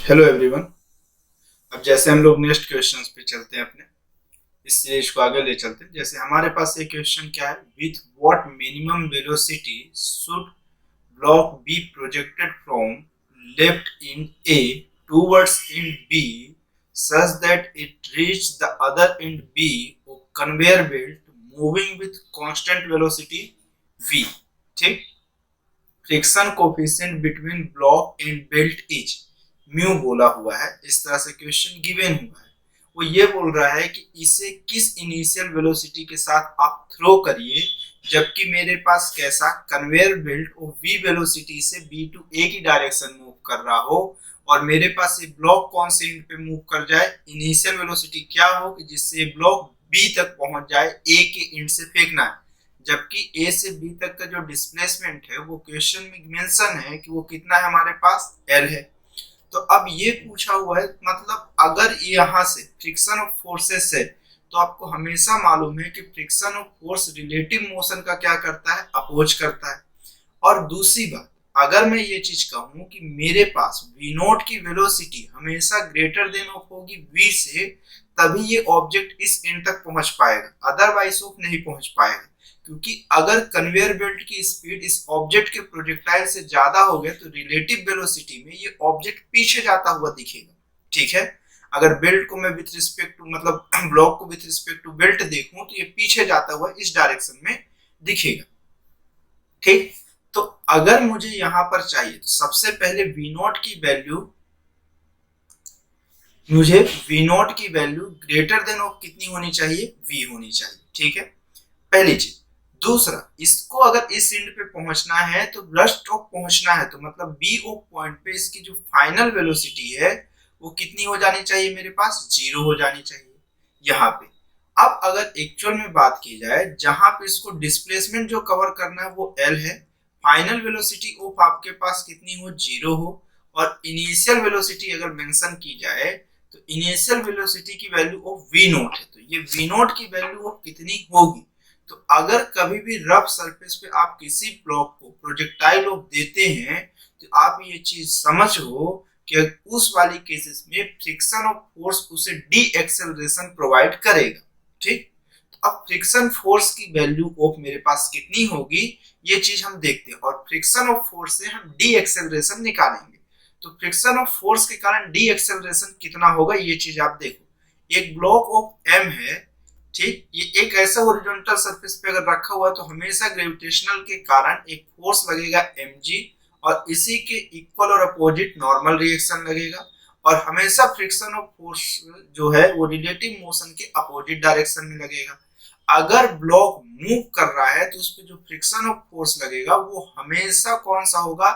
Hello everyone. अब जैसे हम लोग नेक्स्ट क्वेश्चंस पे चलते हैं, अपने इस सीरीज को आगे ले चलते हैं। जैसे हमारे पास ये क्वेश्चन क्या है, with what minimum velocity should block be projected from left in A towards in B such that it reach the other end B of conveyor belt moving with constant velocity v। ठीक, friction coefficient between block and belt is mu बोला हुआ है। इस तरह से question given हुआ है। वो ये बोल रहा है कि इसे किस इनिशियल वेलोसिटी के साथ आप थ्रो करिए जबकि मेरे पास कैसा कन्वेयर बेल्ट और v वेलोसिटी से b टू a की डायरेक्शन मूव कर रहा हो और मेरे पास ये ब्लॉक कौन से एंड पे मूव कर जाए, इनिशियल वेलोसिटी क्या हो कि जिससे ब्लॉक b तक पहुंच जाए, a के एंड से फेंकना है। जबकि ए से बी तक का जो डिस्प्लेसमेंट है वो क्वेश्चन में मेंशन है कि वो कितना है, हमारे पास एल है। तो अब ये पूछा हुआ है, मतलब अगर यहाँ से फ्रिक्शन ऑफ फोर्सेस है तो आपको हमेशा मालूम है कि friction of force relative motion का क्या करता है, अपोज करता है। और दूसरी बात, अगर मैं ये चीज कहूं कि मेरे पास v नोट की वेलोसिटी हमेशा ग्रेटर देन ऑफ होगी v से, तभी ये ऑब्जेक्ट इस एंड तक पहुंच पाएगा, अदरवाइज वो नहीं पहुंच पाएगा। क्योंकि अगर कन्वेयर बेल्ट की स्पीड इस ऑब्जेक्ट के प्रोजेक्टाइल से ज्यादा हो गया तो रिलेटिव वेलोसिटी में ये ऑब्जेक्ट पीछे जाता हुआ दिखेगा। ठीक है, अगर बेल्ट को मैं विथ रिस्पेक्ट टू मतलब ब्लॉक को विथ रिस्पेक्ट टू बेल्ट देखूं तो ये पीछे जाता हुआ इस डायरेक्शन में दिखेगा। ठीक, तो अगर मुझे यहां पर चाहिए तो सबसे पहले v नोट की वैल्यू, मुझे v नोट की वैल्यू ग्रेटर देन ऑफ कितनी होनी चाहिए, v होनी चाहिए। ठीक है, पहली चीज। दूसरा, इसको अगर इस एंड पे पहुंचना है तो ब्रस्ट ऑफ पहुंचना है तो मतलब बी ऑफ पॉइंट पे इसकी जो फाइनल वेलोसिटी है वो कितनी हो जानी चाहिए, मेरे पास 0 हो जानी चाहिए यहाँ पे। अब अगर एक्चुअल में बात की जाए, जहां पे इसको डिस्प्लेसमेंट जो कवर करना है वो एल है, फाइनल वेलोसिटी ऑफ आपके पास कितनी हो, 0 हो, और इनिशियल वेलोसिटी अगर मेंशन की जाए तो इनिशियल वेलोसिटी की वैल्यू ऑफ वी नोट है, तो ये वी नोट की वैल्यू ऑफ कितनी होगी। तो अगर कभी भी रफ सरफेस पे आप किसी ब्लॉक को प्रोजेक्टाइल ऑफ देते हैं तो आप ये चीज समझो कि उस वाली केसेस में फ्रिक्शन ऑफ फोर्स उसे डी एक्सेलरेशन प्रोवाइड करेगा। ठीक, तो अब फ्रिक्शन फोर्स की वैल्यू ऑफ मेरे पास कितनी होगी ये चीज हम देखते हैं, और फ्रिक्शन ऑफ फोर्स से हम डी एक्सेलरेशन निकालेंगे। तो फ्रिक्शन ऑफ फोर्स के कारण डी एक्सेलरेशन कितना होगा ये चीज आप देखो। एक ब्लॉक ऑफ एम है, ठीक, ये एक ऐसा हॉरिजॉन्टल सरफेस पे अगर रखा हुआ है तो हमेशा ग्रेविटेशनल के कारण एक फोर्स लगेगा mg, और इसी के इक्वल और अपोजिट नॉर्मल रिएक्शन लगेगा, और हमेशा फ्रिक्शन ऑफ फोर्स जो है वो रिलेटिव मोशन के अपोजिट डायरेक्शन में लगेगा। अगर ब्लॉक मूव कर रहा है तो उस पर जो फ्रिक्शन ऑफ फोर्स लगेगा वो हमेशा कौन सा होगा,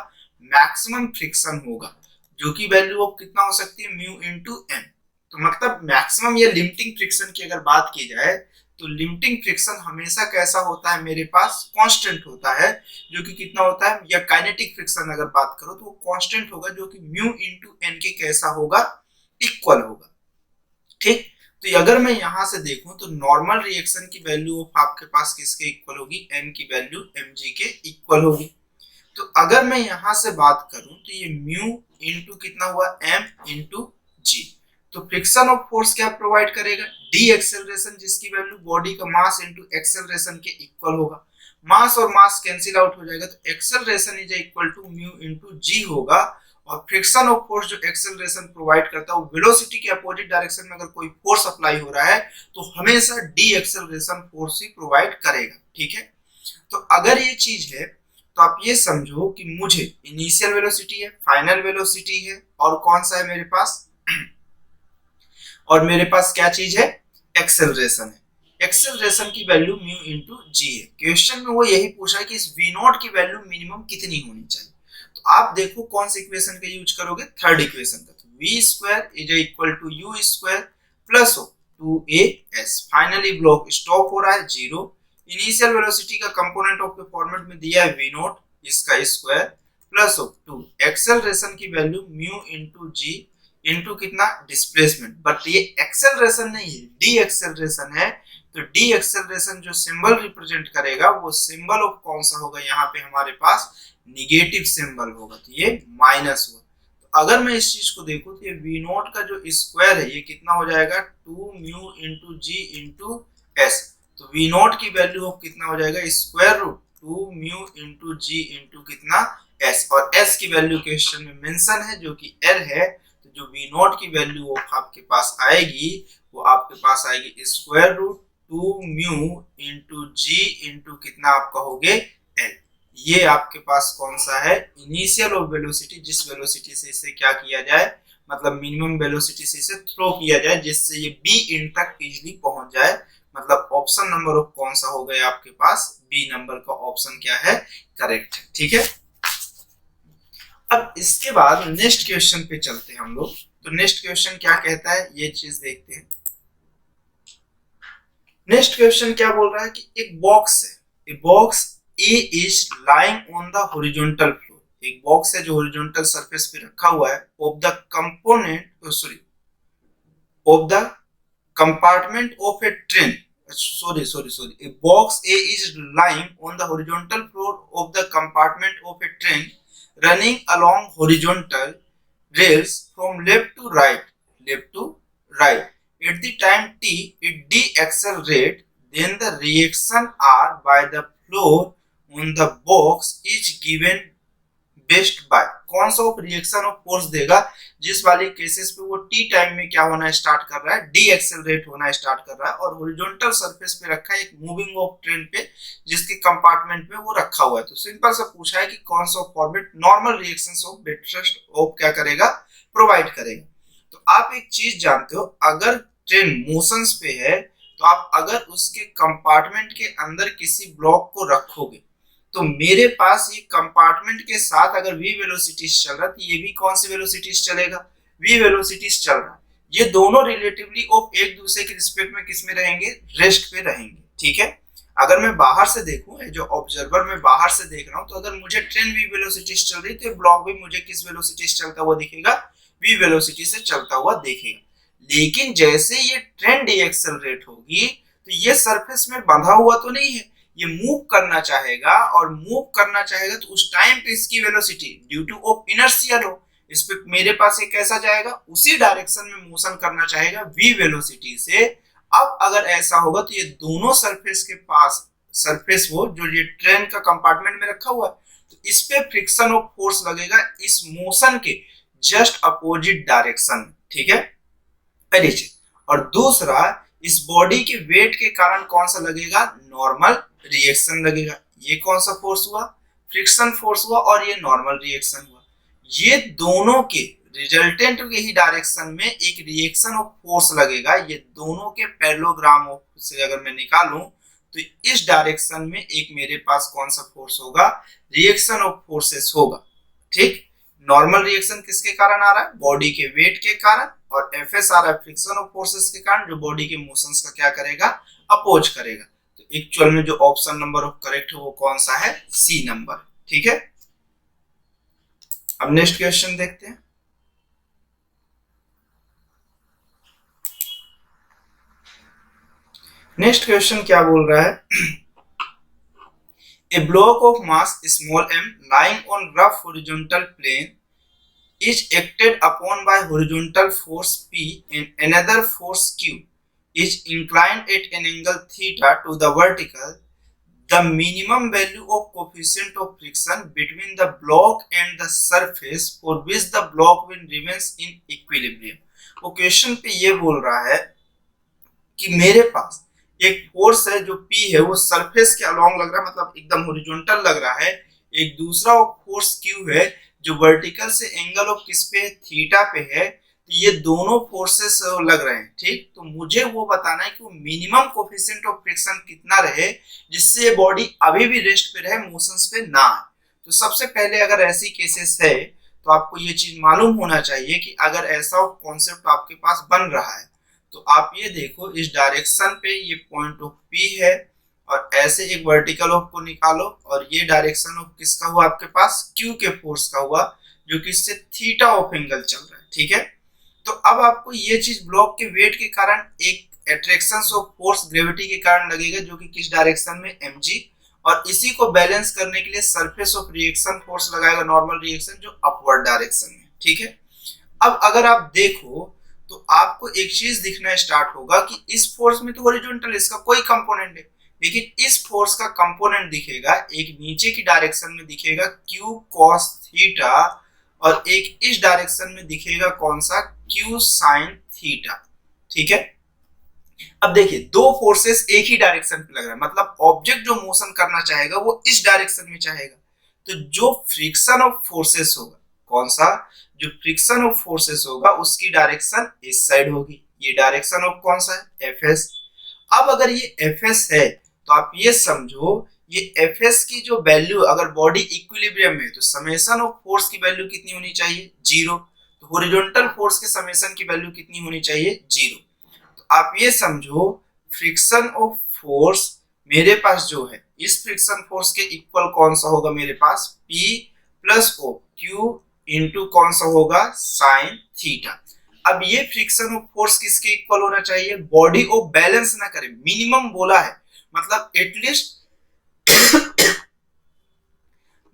मैक्सिमम फ्रिक्शन होगा, जो की वैल्यू ऑफ कितना हो सकती है, म्यू इनटू एन। तो मतलब मैक्सिमम या लिमिटिंग फ्रिक्शन की अगर बात की जाए तो लिमिटिंग फ्रिक्शन हमेशा कैसा होता है, मेरे पास कांस्टेंट होता है, जो कि कितना होता है, या काइनेटिक फ्रिक्शन अगर बात करो तो वो कांस्टेंट होगा, जो कि म्यू इनटू एन के कैसा होगा, इक्वल होगा। ठीक, तो अगर मैं यहां से देखूं तो नॉर्मल रिएक्शन की वैल्यू ऑफ आपके पास किसके इक्वल होगी, एन की वैल्यू mg के इक्वल होगी। तो अगर मैं यहां से बात करूं तो ये म्यू इनटू कितना हुआ, m इनटू g। तो फ्रिक्शन ऑफ फोर्स क्या प्रोवाइड करेगा, डी एक्सेलरेशन, जिसकी वैल्यू बॉडी का मास इनटू एक्सेलरेशन के इक्वल होगा। मास और मास कैंसिल आउट हो जाएगा तो acceleration is equal to mu into G होगा, और फ्रिक्शन ऑफ फोर्स जो एक्सेलरेशन प्रोवाइड करता है वो वेलोसिटी के अपोजिट डायरेक्शन में अगर कोई फोर्स अप्लाई हो रहा है तो हमेशा डी एक्सेलरेशन फोर्स ही प्रोवाइड करेगा। ठीक है, तो अगर ये चीज है तो आप ये समझो कि मुझे इनिशियल वेलोसिटी है, फाइनल वेलोसिटी है, और कौन सा है मेरे पास, और मेरे पास क्या चीज है, एक्सेलरेशन है। एक्सेलरेशन की वैल्यू म्यू इनटू जी है। क्वेश्चन में वो यही पूछा है कि इस वी नॉट की वैल्यू मिनिमम कितनी होनी चाहिए। तो आप देखो कौन सी इक्वेशन का यूज करोगे, थर्ड इक्वेशन का। तो v square is equal to u square plus 2as। Finally block stop हो रहा है 0। इनिशियल वेलोसिटी का कंपोनेंट ऑफ के फॉर्मेट में दिया है वी नॉट, इसका स्क्वायर प्लस 2 एक्सेलरेशन की value mu into g into कितना, डिस्प्लेसमेंट। बट ये एक्सेलरेशन नहीं है, डी एक्सेलरेशन है। तो डी एक्सेलरेशन जो सिंबल रिप्रेजेंट करेगा वो सिंबल ऑफ कौन सा होगा, यहाँ पे हमारे पास निगेटिव सिंबल होगा, तो ये माइनस हुआ। तो अगर मैं इस चीज को देखूं तो ये वी नॉट का जो स्क्वायर है ये कितना हो जाएगा 2 mu into G into S. तो वी नॉट की वैल्यू ऑफ कितना हो जाएगा square root 2 mu into G into कितना एस, और एस की वैल्यू क्वेश्चन में मेंशन है जो कि एल है। तो जो वी नॉट की वैल्यू ऑफ आपके पास आएगी वो आपके पास आएगी square root 2 mu into G into कितना आप कहोगे एल। ये आपके पास कौन सा है इनिशियल ऑफ वेलोसिटी, जिस वेलोसिटी से इसे क्या किया जाए मतलब मिनिमम वेलोसिटी से इसे थ्रो किया जाए जिससे ये बी इंड तक इजीली पहुंच जाए। मतलब ऑप्शन नंबर ऑफ कौन सा हो गया आपके पास बी नंबर का ऑप्शन क्या है करेक्ट है। ठीक है, अब इसके बाद नेक्स्ट क्वेश्चन पे चलते हैं हम लोग। तो नेक्स्ट क्वेश्चन क्या कहता है ये चीज देखते हैं। नेक्स्ट क्वेश्चन क्या बोल रहा है कि एक बॉक्स है, a box A is lying on the horizontal floor. एक बॉक्स है जो हॉरिजॉन्टल सरफेस पे रखा हुआ है of the component sorry of the compartment of A train. A box A is lying on the horizontal floor of the compartment of a train running along horizontal rails from left to right. At the time t, it deaccelerate. Then the reaction R by the floor on the box is given best by. कौन सा reaction of force देगा जिस वाले cases पे वो T time में क्या होना स्टार्ट कर रहा है डी एक्सेलरेट होना स्टार्ट कर रहा है और हॉरिजॉन्टल सरफेस पे रखा है एक मूविंग ऑफ ट्रेन पे जिसके कंपार्टमेंट में वो रखा हुआ है। तो सिंपल सा पूछा है कि कौन सा फॉर्मेट नॉर्मल रिएक्शंस ऑफ बेटरेस्ट ऑफ क्या करेगा प्रोवाइड करेगा। तो आप एक चीज जानते हो अगर ट्रेन मोशंस पे है तो आप अगर उसके कंपार्टमेंट के अंदर किसी ब्लॉक को रखोगे तो मेरे पास ये कंपार्टमेंट के साथ अगर v वेलोसिटीज चल रहा है तो ये भी कौन सी वेलोसिटीज चलेगा v वेलोसिटीज चल रहा है। ये दोनों रिलेटिवली ऑफ एक दूसरे के रिस्पेक्ट में किस में रहेंगे रेस्ट पे रहेंगे। ठीक है, अगर मैं बाहर से देखूं जो ऑब्जर्वर मैं बाहर से देख रहा हूं तो अगर मुझे ट्रेन v वेलोसिटीज चल रही तो ब्लॉक भी मुझे किस वेलोसिटीज चलता हुआ दिखेगा v वेलोसिटी से चलता हुआ देखेगा। लेकिन जैसे ये ट्रेन डीएक्सेलरेट होगी तो ये सरफेस में बंधा हुआ तो नहीं है, ये मूव करना चाहेगा और मूव करना चाहेगा तो उस टाइम पे इसकी velocity due to of inertia लो इस पे मेरे पास ये कैसा जाएगा उसी डायरेक्शन में मोशन करना चाहेगा v वेलोसिटी से। अब अगर ऐसा होगा तो ये दोनों सरफेस के पास सरफेस वो जो ये ट्रेन का कंपार्टमेंट में रखा हुआ है तो इस पे फ्रिक्शन ऑफ फोर्स लगेगा इस मोशन के जस्ट अपोजिट डायरेक्शन में। ठीक है, पहली चीज। और दूसरा इस बॉडी के वेट के कारण कौन सा लगेगा नॉर्मल रिएक्शन लगेगा। ये कौन सा फोर्स हुआ फ्रिक्शन फोर्स हुआ और ये नॉर्मल रिएक्शन हुआ। ये दोनों के रिजल्टेंट के ही डायरेक्शन में एक रिएक्शन ऑफ फोर्स लगेगा। ये दोनों के पैरेललोग्राम से अगर मैं निकालूं तो इस डायरेक्शन में एक मेरे पास कौन सा फोर्स होगा रिएक्शन ऑफ फोर्सेस होगा। ठीक, नॉर्मल रिएक्शन किसके कारण आ रहा है बॉडी के वेट के कारण और एफएस आ रहा है फ्रिक्शन ऑफ फोर्सेस के कारण जो बॉडी के मोशंस का क्या करेगा अपोज करेगा। तो एक्चुअल में जो ऑप्शन नंबर ऑफ करेक्ट है वो कौन सा है सी नंबर। ठीक है, अब नेक्स्ट क्वेश्चन देखते हैं। नेक्स्ट क्वेश्चन क्या बोल रहा है A block of mass small m lying on rough horizontal plane is acted upon by horizontal force P and another force Q is inclined at an angle theta to the vertical. The minimum value of coefficient of friction between the block and the surface for which the block will remains in equilibrium. वो question पे ये बोल रहा है कि मेरे पास एक force है जो P है वो सरफेस के अलोंग लग रहा है मतलब एकदम हॉरिजॉन्टल लग रहा है। एक दूसरा फोर्स Q है जो वर्टिकल से एंगल ऑफ किस पे थीटा पे है। तो ये दोनों फोर्सेस लग रहे हैं। ठीक, तो मुझे वो बताना है कि वो मिनिमम कोफिशिएंट ऑफ फ्रिक्शन कितना रहे जिससे ये बॉडी अभी भी रेस्ट पे रहे मोशंस पे ना आए। तो सबसे पहले अगर ऐसी केसेस है तो आपको ये चीज मालूम होना चाहिए कि अगर ऐसा कॉन्सेप्ट आपके पास बन रहा है तो आप ये देखो इस डायरेक्शन पे ये पॉइंट ऑफ P है और ऐसे एक वर्टिकल ऑफ को निकालो और ये डायरेक्शन ऑफ किसका हुआ आपके पास Q के फोर्स का हुआ जो कि इससे थीटा ऑफ एंगल चल रहा है। ठीक है, तो अब आपको ये चीज ब्लॉक के वेट के कारण एक अट्रैक्शन ऑफ फोर्स ग्रेविटी के कारण लगेगा जो कि किस डायरेक्शन में mg और इसी को बैलेंस करने के लिए सरफेस ऑफ रिएक्शन फोर्स लगाएगा नॉर्मल रिएक्शन जो अपवर्ड डायरेक्शन में। ठीक है, अब अगर आप देखो तो आपको एक चीज दिखना स्टार्ट होगा कि इस फोर्स में तो हॉरिजॉन्टल इसका कोई कंपोनेंट है, लेकिन इस फोर्स का कंपोनेंट दिखेगा एक नीचे की डायरेक्शन में दिखेगा q cos थीटा, और एक इस डायरेक्शन में दिखेगा कौन सा, q sin थीटा। ठीक है, अब देखिए दो फोर्सेस एक ही डायरेक्शन पे लग रहा है, मतलब ऑब्जेक्ट जो मोशन करना चाहेगा वो इस डायरेक्शन में चाहेगा, तो जो फ्रिक्शन ऑफ फोर्सेस होगा, कौन सा, जो फ्रिक्शन ऑफ फोर्सेस होगा उसकी डायरेक्शन इस साइड होगी। ये डायरेक्शन ऑफ कौन सा है, एफएस। अब अगर ये एफएस है तो आप ये समझो ये एफएस की जो वैल्यू अगर बॉडी इक्विलिब्रियम में है तो समेशन ऑफ फोर्स की वैल्यू कितनी होनी चाहिए, जीरो। तो हॉरिजॉन्टल फोर्स के समेशन की वैल्यू कितनी होनी चाहिए, जीरो। तो आप ये समझो फ्रिक्शन ऑफ फोर्स मेरे पास जो है इस फ्रिक्शन फोर्स के इक्वल कौन सा होगा मेरे पास, P plus O Q into कौन सा होगा, साइन थीटा। अब ये फ्रिक्शन ऑफ फोर्स किसके इक्वल होना चाहिए, बॉडी ऑफ बैलेंस ना करे, मिनिमम बोला है, मतलब एटलीस्ट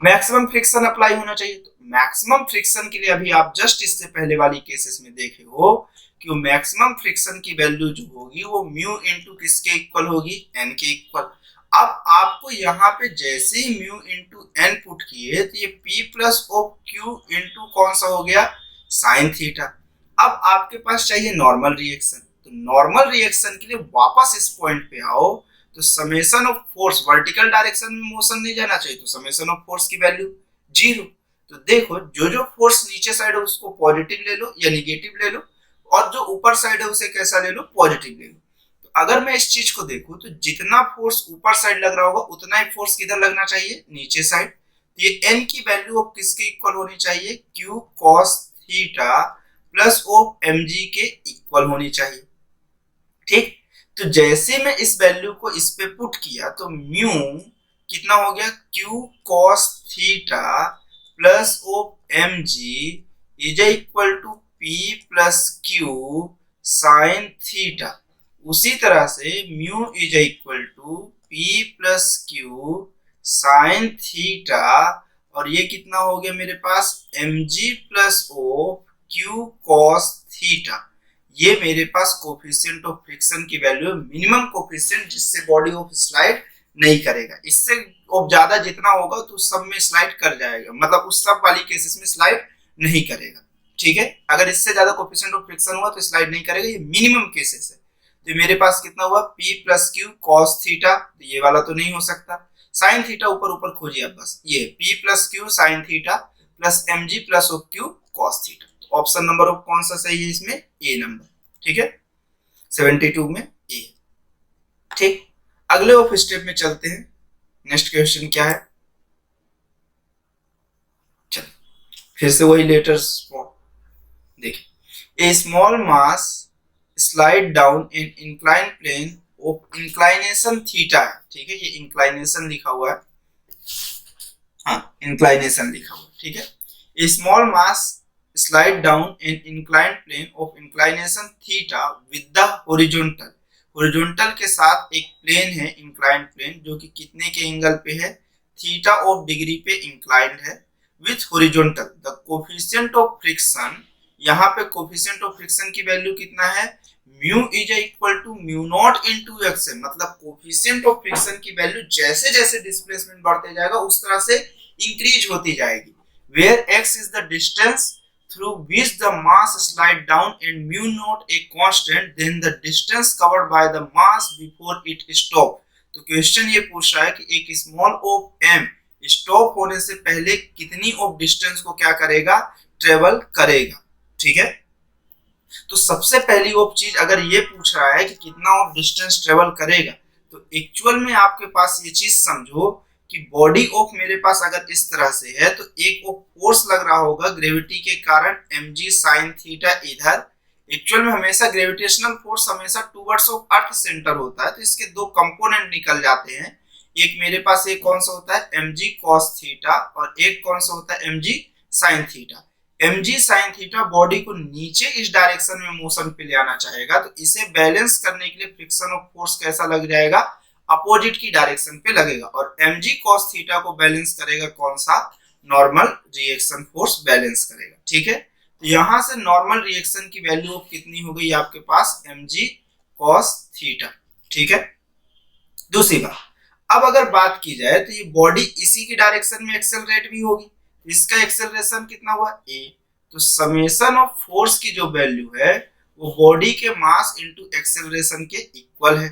मैक्सिमम फ्रिक्शन अप्लाई होना चाहिए। तो मैक्सिमम फ्रिक्शन के लिए अभी आप जस्ट इससे पहले वाली केसेस में देखे हो कि वो मैक्सिमम फ्रिक्शन की वैल्यू जो होगी वो म्यू इंटू किसके इक्वल होगी, एन के इक्वल। अब आपको यहाँ पे जैसे ही म्यू इंटू एन पुट किए तो ये P plus o q into कौन सा हो गया, साइन थीटा। अब आपके पास चाहिए नॉर्मल रिएक्शन, तो नॉर्मल रिएक्शन के लिए वापस इस पॉइंट पे आओ, तो summation of force vertical direction में मोशन नहीं जाना चाहिए, तो समेशन ऑफ फोर्स की वैल्यू जीरो। तो देखो जो जो फोर्स नीचे साइड है उसको पॉजिटिव ले लो या निगेटिव ले लो, और जो ऊपर साइड है उसे कैसा ले लो, पॉजिटिव ले लो। तो अगर मैं इस चीज को देखूं तो जितना फोर्स ऊपर साइड लग रहा होगा उतना ही फोर्स किधर लगना चाहिए, नीचे साइड। ये n की वैल्यू ऑफ किसके इक्वल होनी चाहिए, q cos theta plus of mg के इक्वल होनी चाहिए। ठीक, तो जैसे मैं इस वैल्यू को इस पे पुट किया तो म्यू कितना हो गया, q cos theta plus of mg is equal to p plus q sine theta. उसी तरह से mu is equal to p plus q sine theta, और ये कितना हो गया मेरे पास, mg plus o q cos theta. ये मेरे पास कोफिशिएंट ऑफ फ्रिक्शन की वैल्यू, मिनिमम कोफिशिएंट जिससे बॉडी ऑफ स्लाइड नहीं करेगा। इससे और ज्यादा जितना होगा तो सब में स्लाइड कर जाएगा, मतलब उस सब वाली केसेस में स्लाइड नहीं करेगा। ठीक है, अगर इससे ज्यादा कोफिशिएंट ऑफ फ्रिक्शन हुआ तो स्लाइड नहीं करेगा, ये मिनिमम केसेस है। तो मेरे पास कितना हुआ, p plus Q cos theta, तो ये वाला तो नहीं हो सकता। साइन थीटा ऊपर ऊपर खोजिए आप, बस ये p plus Q sine theta plus mg plus of Q cos theta. Option number of कौन सा सही है इसमें, ए नंबर। ठीक है, 72 में ए। ठीक, अगले ऑफ स्टेप में चलते हैं। नेक्स्ट क्वेश्चन क्या है, चल फिर से वही लेटर्स देखिए, a small mass slide down in incline plane of inclination theta है। ठीक है, ये इंक्लाइनेशन लिखा हुआ है, हाँ इंक्लाइनेशन लिखा हुआ है। ठीक है, a small mass slide down in inclined plane of inclination theta with the horizontal. Horizontal के साथ एक प्लेन है, इंक्लाइंड प्लेन, जो कि कितने के एंगल पे है, थीटा ऑफ डिग्री पे इंक्लाइंड है, with horizontal. The coefficient of friction, यहाँ पे कोफिशिएंट ऑफ फ्रिक्शन की वैल्यू कितना है, mu is equal to mu naught into x है। मतलब कोफिशिएंट ऑफ फ्रिक्शन की वैल्यू जैसे जैसे डिस्प्लेसमेंट बढ़ते जाएगा उस तरह से इंक्रीज होती जाएगी। Where x is the distance through which the mass slide down and mu naught a constant, then the distance covered by the mass before it stop। तो क्वेश्चन ये पूछ रहा है कि एक स्मॉल ऑफ m स्टॉप होने से पहले कितनी ऑफ डिस्टेंस को क्या करेगा, ट्रेवल करेगा। ठीक है, तो सबसे पहली ऑफ चीज अगर ये पूछ रहा है कि कितना ऑफ डिस्टेंस ट्रेवल करेगा, तो एक्चुअल में आपके पास ये चीज समझो कि बॉडी ऑफ मेरे पास अगर इस तरह से है तो एक ऑफ फोर्स लग रहा होगा ग्रेविटी के कारण mg sin थीटा इधर। एक्चुअल में हमेशा ग्रेविटेशनल फोर्स हमेशा टुवर्ड्स ऑफ अर्थ सेंटर होता है, तो इसके दो कंपोनेंट निकल जाते हैं। एक मेरे पास एक कौन सा होता है, mg cos थीटा, और एक कौन सा होता है, mg sin theta. mg sin theta body को नीचे इस डायरेक्शन में मोशन पे ले आना चाहेगा, तो इसे बैलेंस करने के लिए फ्रिक्शन ऑफ फोर्स कैसा लग जाएगा, अपोजिट की डायरेक्शन पे लगेगा। और mg cos थीटा को बैलेंस करेगा कौन सा, नॉर्मल रिएक्शन फोर्स बैलेंस करेगा। ठीक है, तो यहाँ से नॉर्मल रिएक्शन की वैल्यू ऑफ कितनी हो गई आपके पास mg cos थीटा, ठीक है। दूसरी बात, अब अगर बात की जाए तो ये बॉडी इसी की डायरेक्शन में एक्सेलरेट भी होगी, इसका एक्सेलरेशन कितना हुआ a, तो समेशन ऑफ फोर्स की जो वैल्यू है वो बॉडी के मास इनटू एक्सेलरेशन के इक्वल है।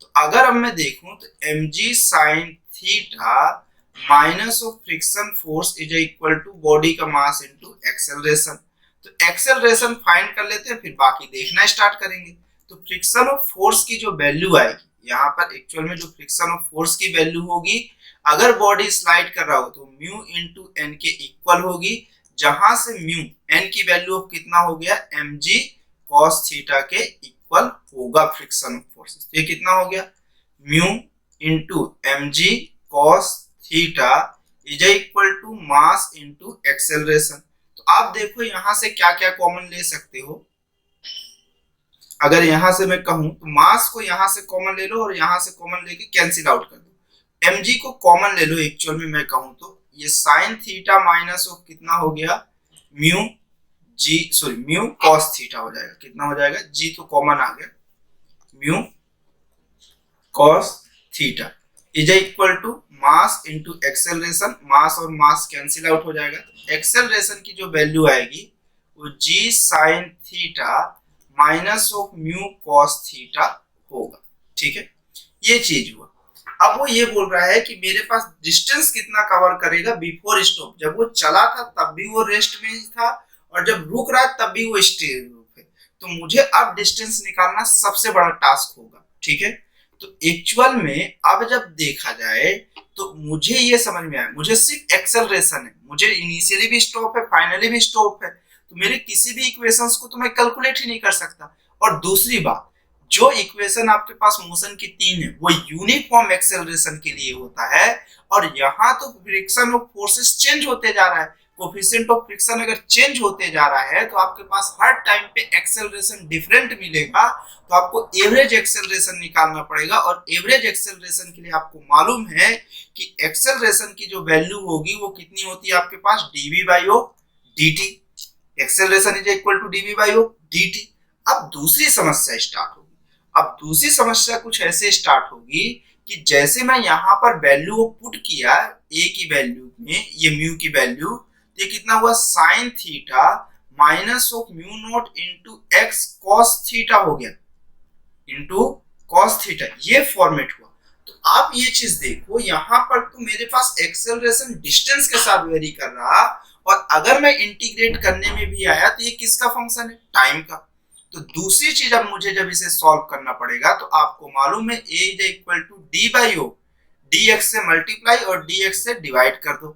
तो अगर अब मैं देखूं तो mg sin theta minus of friction force is equal to body का मास इनटू एक्सेलरेशन। तो एक्सेलरेशन फाइंड कर लेते हैं, फिर बाकी देखना स्टार्ट करेंगे। तो फ्रिक्शन ऑफ फोर्स की जो वैल्यू आएगी यहाँ पर, एक्चुअल में जो फ्रिक्शन ऑफ फोर्स की वैल्यू होगी अगर बॉडी स्लाइड कर रहा हो तो म्यू इनटू एन के इक्वल होगी, जहां से म्यू एन की वैल्यू ऑफ कितना हो गया mg cos थीटा के इक्वल होगा फ्रिक्शन ऑफ फोर्सेस। तो ये कितना हो गया mu into mg cos theta is equal to mass into acceleration. तो आप देखो यहां से क्या क्या कॉमन ले सकते हो। अगर यहां से मैं कहूं तो मास को यहां से कॉमन ले लो और यहां से कॉमन लेके कैंसिल आउट कर दो। mg को कॉमन ले लो, एक्चुअल में मैं कहूं तो ये साइन थीटा माइनस ऑफ कितना हो गया म्यू म्यू कॉस थीटा हो जाएगा। कितना हो जाएगा, g तो कॉमन आ गया, mu cos theta is equal to mass into acceleration, mass और मास कैंसिल आउट हो जाएगा। एक्सेलरेशन की जो वैल्यू आएगी वो g sine theta minus of mu cos theta होगा, ठीक है। ये चीज हुआ। अब वो ये बोल रहा है कि मेरे पास डिस्टेंस कितना कवर करेगा बिफोर स्टॉप, जब वो चला था तब भी वो रेस्ट में ही था और जब रुक रहा है तब भी वो स्टेज पे। तो मुझे अब डिस्टेंस निकालना सबसे बड़ा टास्क होगा, ठीक है। तो एक्चुअल में अब जब देखा जाए तो मुझे ये समझ में आया, मुझे सिर्फ एक्सेलरेशन है, मुझे इनिशियली भी स्टॉप है फाइनली भी स्टॉप है, तो मेरे किसी भी इक्वेशंस को तो मैं कैलकुलेट ही नहीं कर सकता। और दूसरी बात, जो इक्वेशन आपके पास मोशन की तीन है वो यूनिफॉर्म एक्सेलरेशन के लिए होता है, और यहाँ तो फ्रिक्शन ऑफ फोर्सेस चेंज होते जा रहा है। कोफिशिएंट ऑफ फ्रिक्शन अगर चेंज होते जा रहा है तो आपके पास हर टाइम पे एक्सेलरेशन डिफरेंट मिलेगा, तो आपको एवरेज एक्सेलरेशन निकालना पड़ेगा। और एवरेज एक्सेलरेशन के लिए आपको मालूम है कि एक्सेलरेशन की जो वैल्यू होगी वो कितनी होती है आपके पास dv by of dt। Acceleration is equal to dv by of dt। अब दूसरी समस्या स्टार्ट होगी। अब दूसरी समस्या कुछ ऐसे स्टार्ट होगी कि जैसे मैं यहाँ पर वैल्यू पुट किया a की वैल्यू में, ये म्यू की वैल्यू, ये कितना हुआ sign theta minus of mu naught into x cos theta हो गया, इनटू कॉस थीटा, ये फॉर्मेट हुआ। तो आप ये चीज देखो, यहाँ पर तो मेरे पास एक्सेलरेशन डिस्टेंस के साथ वेरी कर रहा, और अगर मैं इंटीग्रेट करने में भी आया तो ये किसका फंक्शन है, टाइम का। तो दूसरी चीज अब मुझे जब इसे सॉल्व करना पड़ेगा तो आपको मालूम है a is equal to d by o, dx से मल्टीप्लाई और dx से डिवाइड कर दो।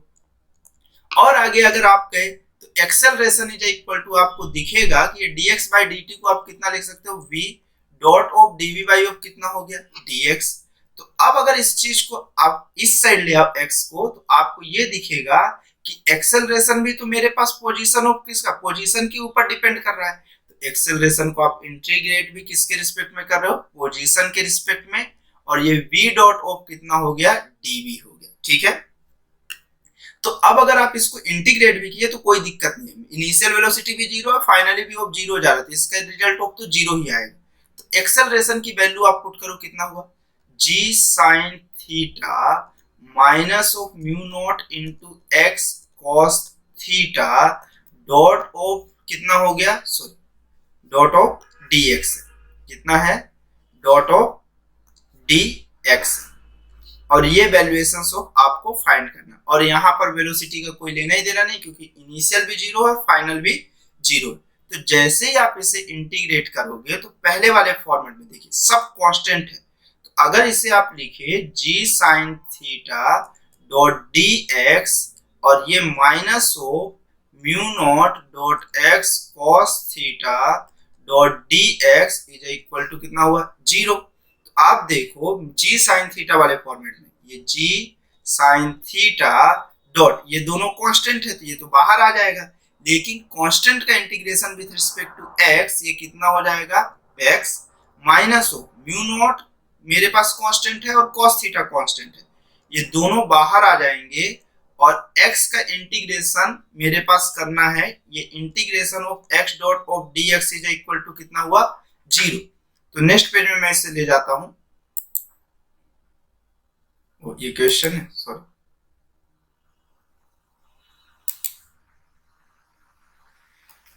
और आगे अगर आप कहे तो एक्सेलरेशन इज इक्वल टू आपको दिखेगा कि ये dx बाई dt को आप कितना लिख सकते हो, v dot of dv by of कितना हो गया dx। तो अब अगर इस चीज को आप इस साइड ले आओ x को, तो आपको ये दिखेगा कि एक्सेलरेशन भी तो मेरे पास पोजीशन ऑफ किसका, पोजीशन के ऊपर डिपेंड कर रहा है। तो एक्सेलरेशन को आप इंटीग्रेट भी किसके रिस्पेक्ट में कर रहे हो, पोजीशन के रिस्पेक्ट में, और ये v डॉट ऑफ कितना हो गया dv हो गया, ठीक है। तो अब अगर आप इसको इंटीग्रेट भी किए तो कोई दिक्कत नहीं है, इनिशियल वेलोसिटी भी जीरो है, फाइनली भी ऑफ जीरो जा रहा था, इसका रिजल्ट ऑफ तो जीरो ही आएगा। तो एक्सेलरेशन की वैल्यू आप पुट करो, कितना हुआ g sin theta minus of mu naught into x cos theta dot of कितना हो गया, सॉरी डॉट ऑफ dx, कितना है डॉट ऑफ dx, और ये वैल्यूएशन ऑफ आपको फाइंड करना। और यहाँ पर वेलोसिटी का कोई लेना ही देना नहीं, क्योंकि इनिशियल भी जीरो है फाइनल भी जीरो है। तो जैसे ही आप इसे इंटीग्रेट करोगे तो पहले वाले फॉर्मेट में देखिए सब कांस्टेंट है, तो अगर इसे आप लिखे g sin theta dot dx और ये minus of mu naught dot x cos theta dot dx is equal to कितना हुआ जीरो। तो आप देखो g sin थीटा वाले फॉर्मेट में ये g sin थीटा डॉट, ये दोनों कांस्टेंट है तो ये तो बाहर आ जाएगा, लेकिन कांस्टेंट का integration with respect to x ये कितना हो जाएगा x minus of mu naught, मेरे पास कांस्टेंट है और cos थीटा कांस्टेंट है, ये दोनों बाहर आ जाएंगे और x का इंटीग्रेशन मेरे पास करना है, ये integration of x dot of dx is equal to कितना हुआ 0। तो नेक्स्ट पेज में मैं इसे ले जाता हूं, ये क्वेश्चन है सॉरी,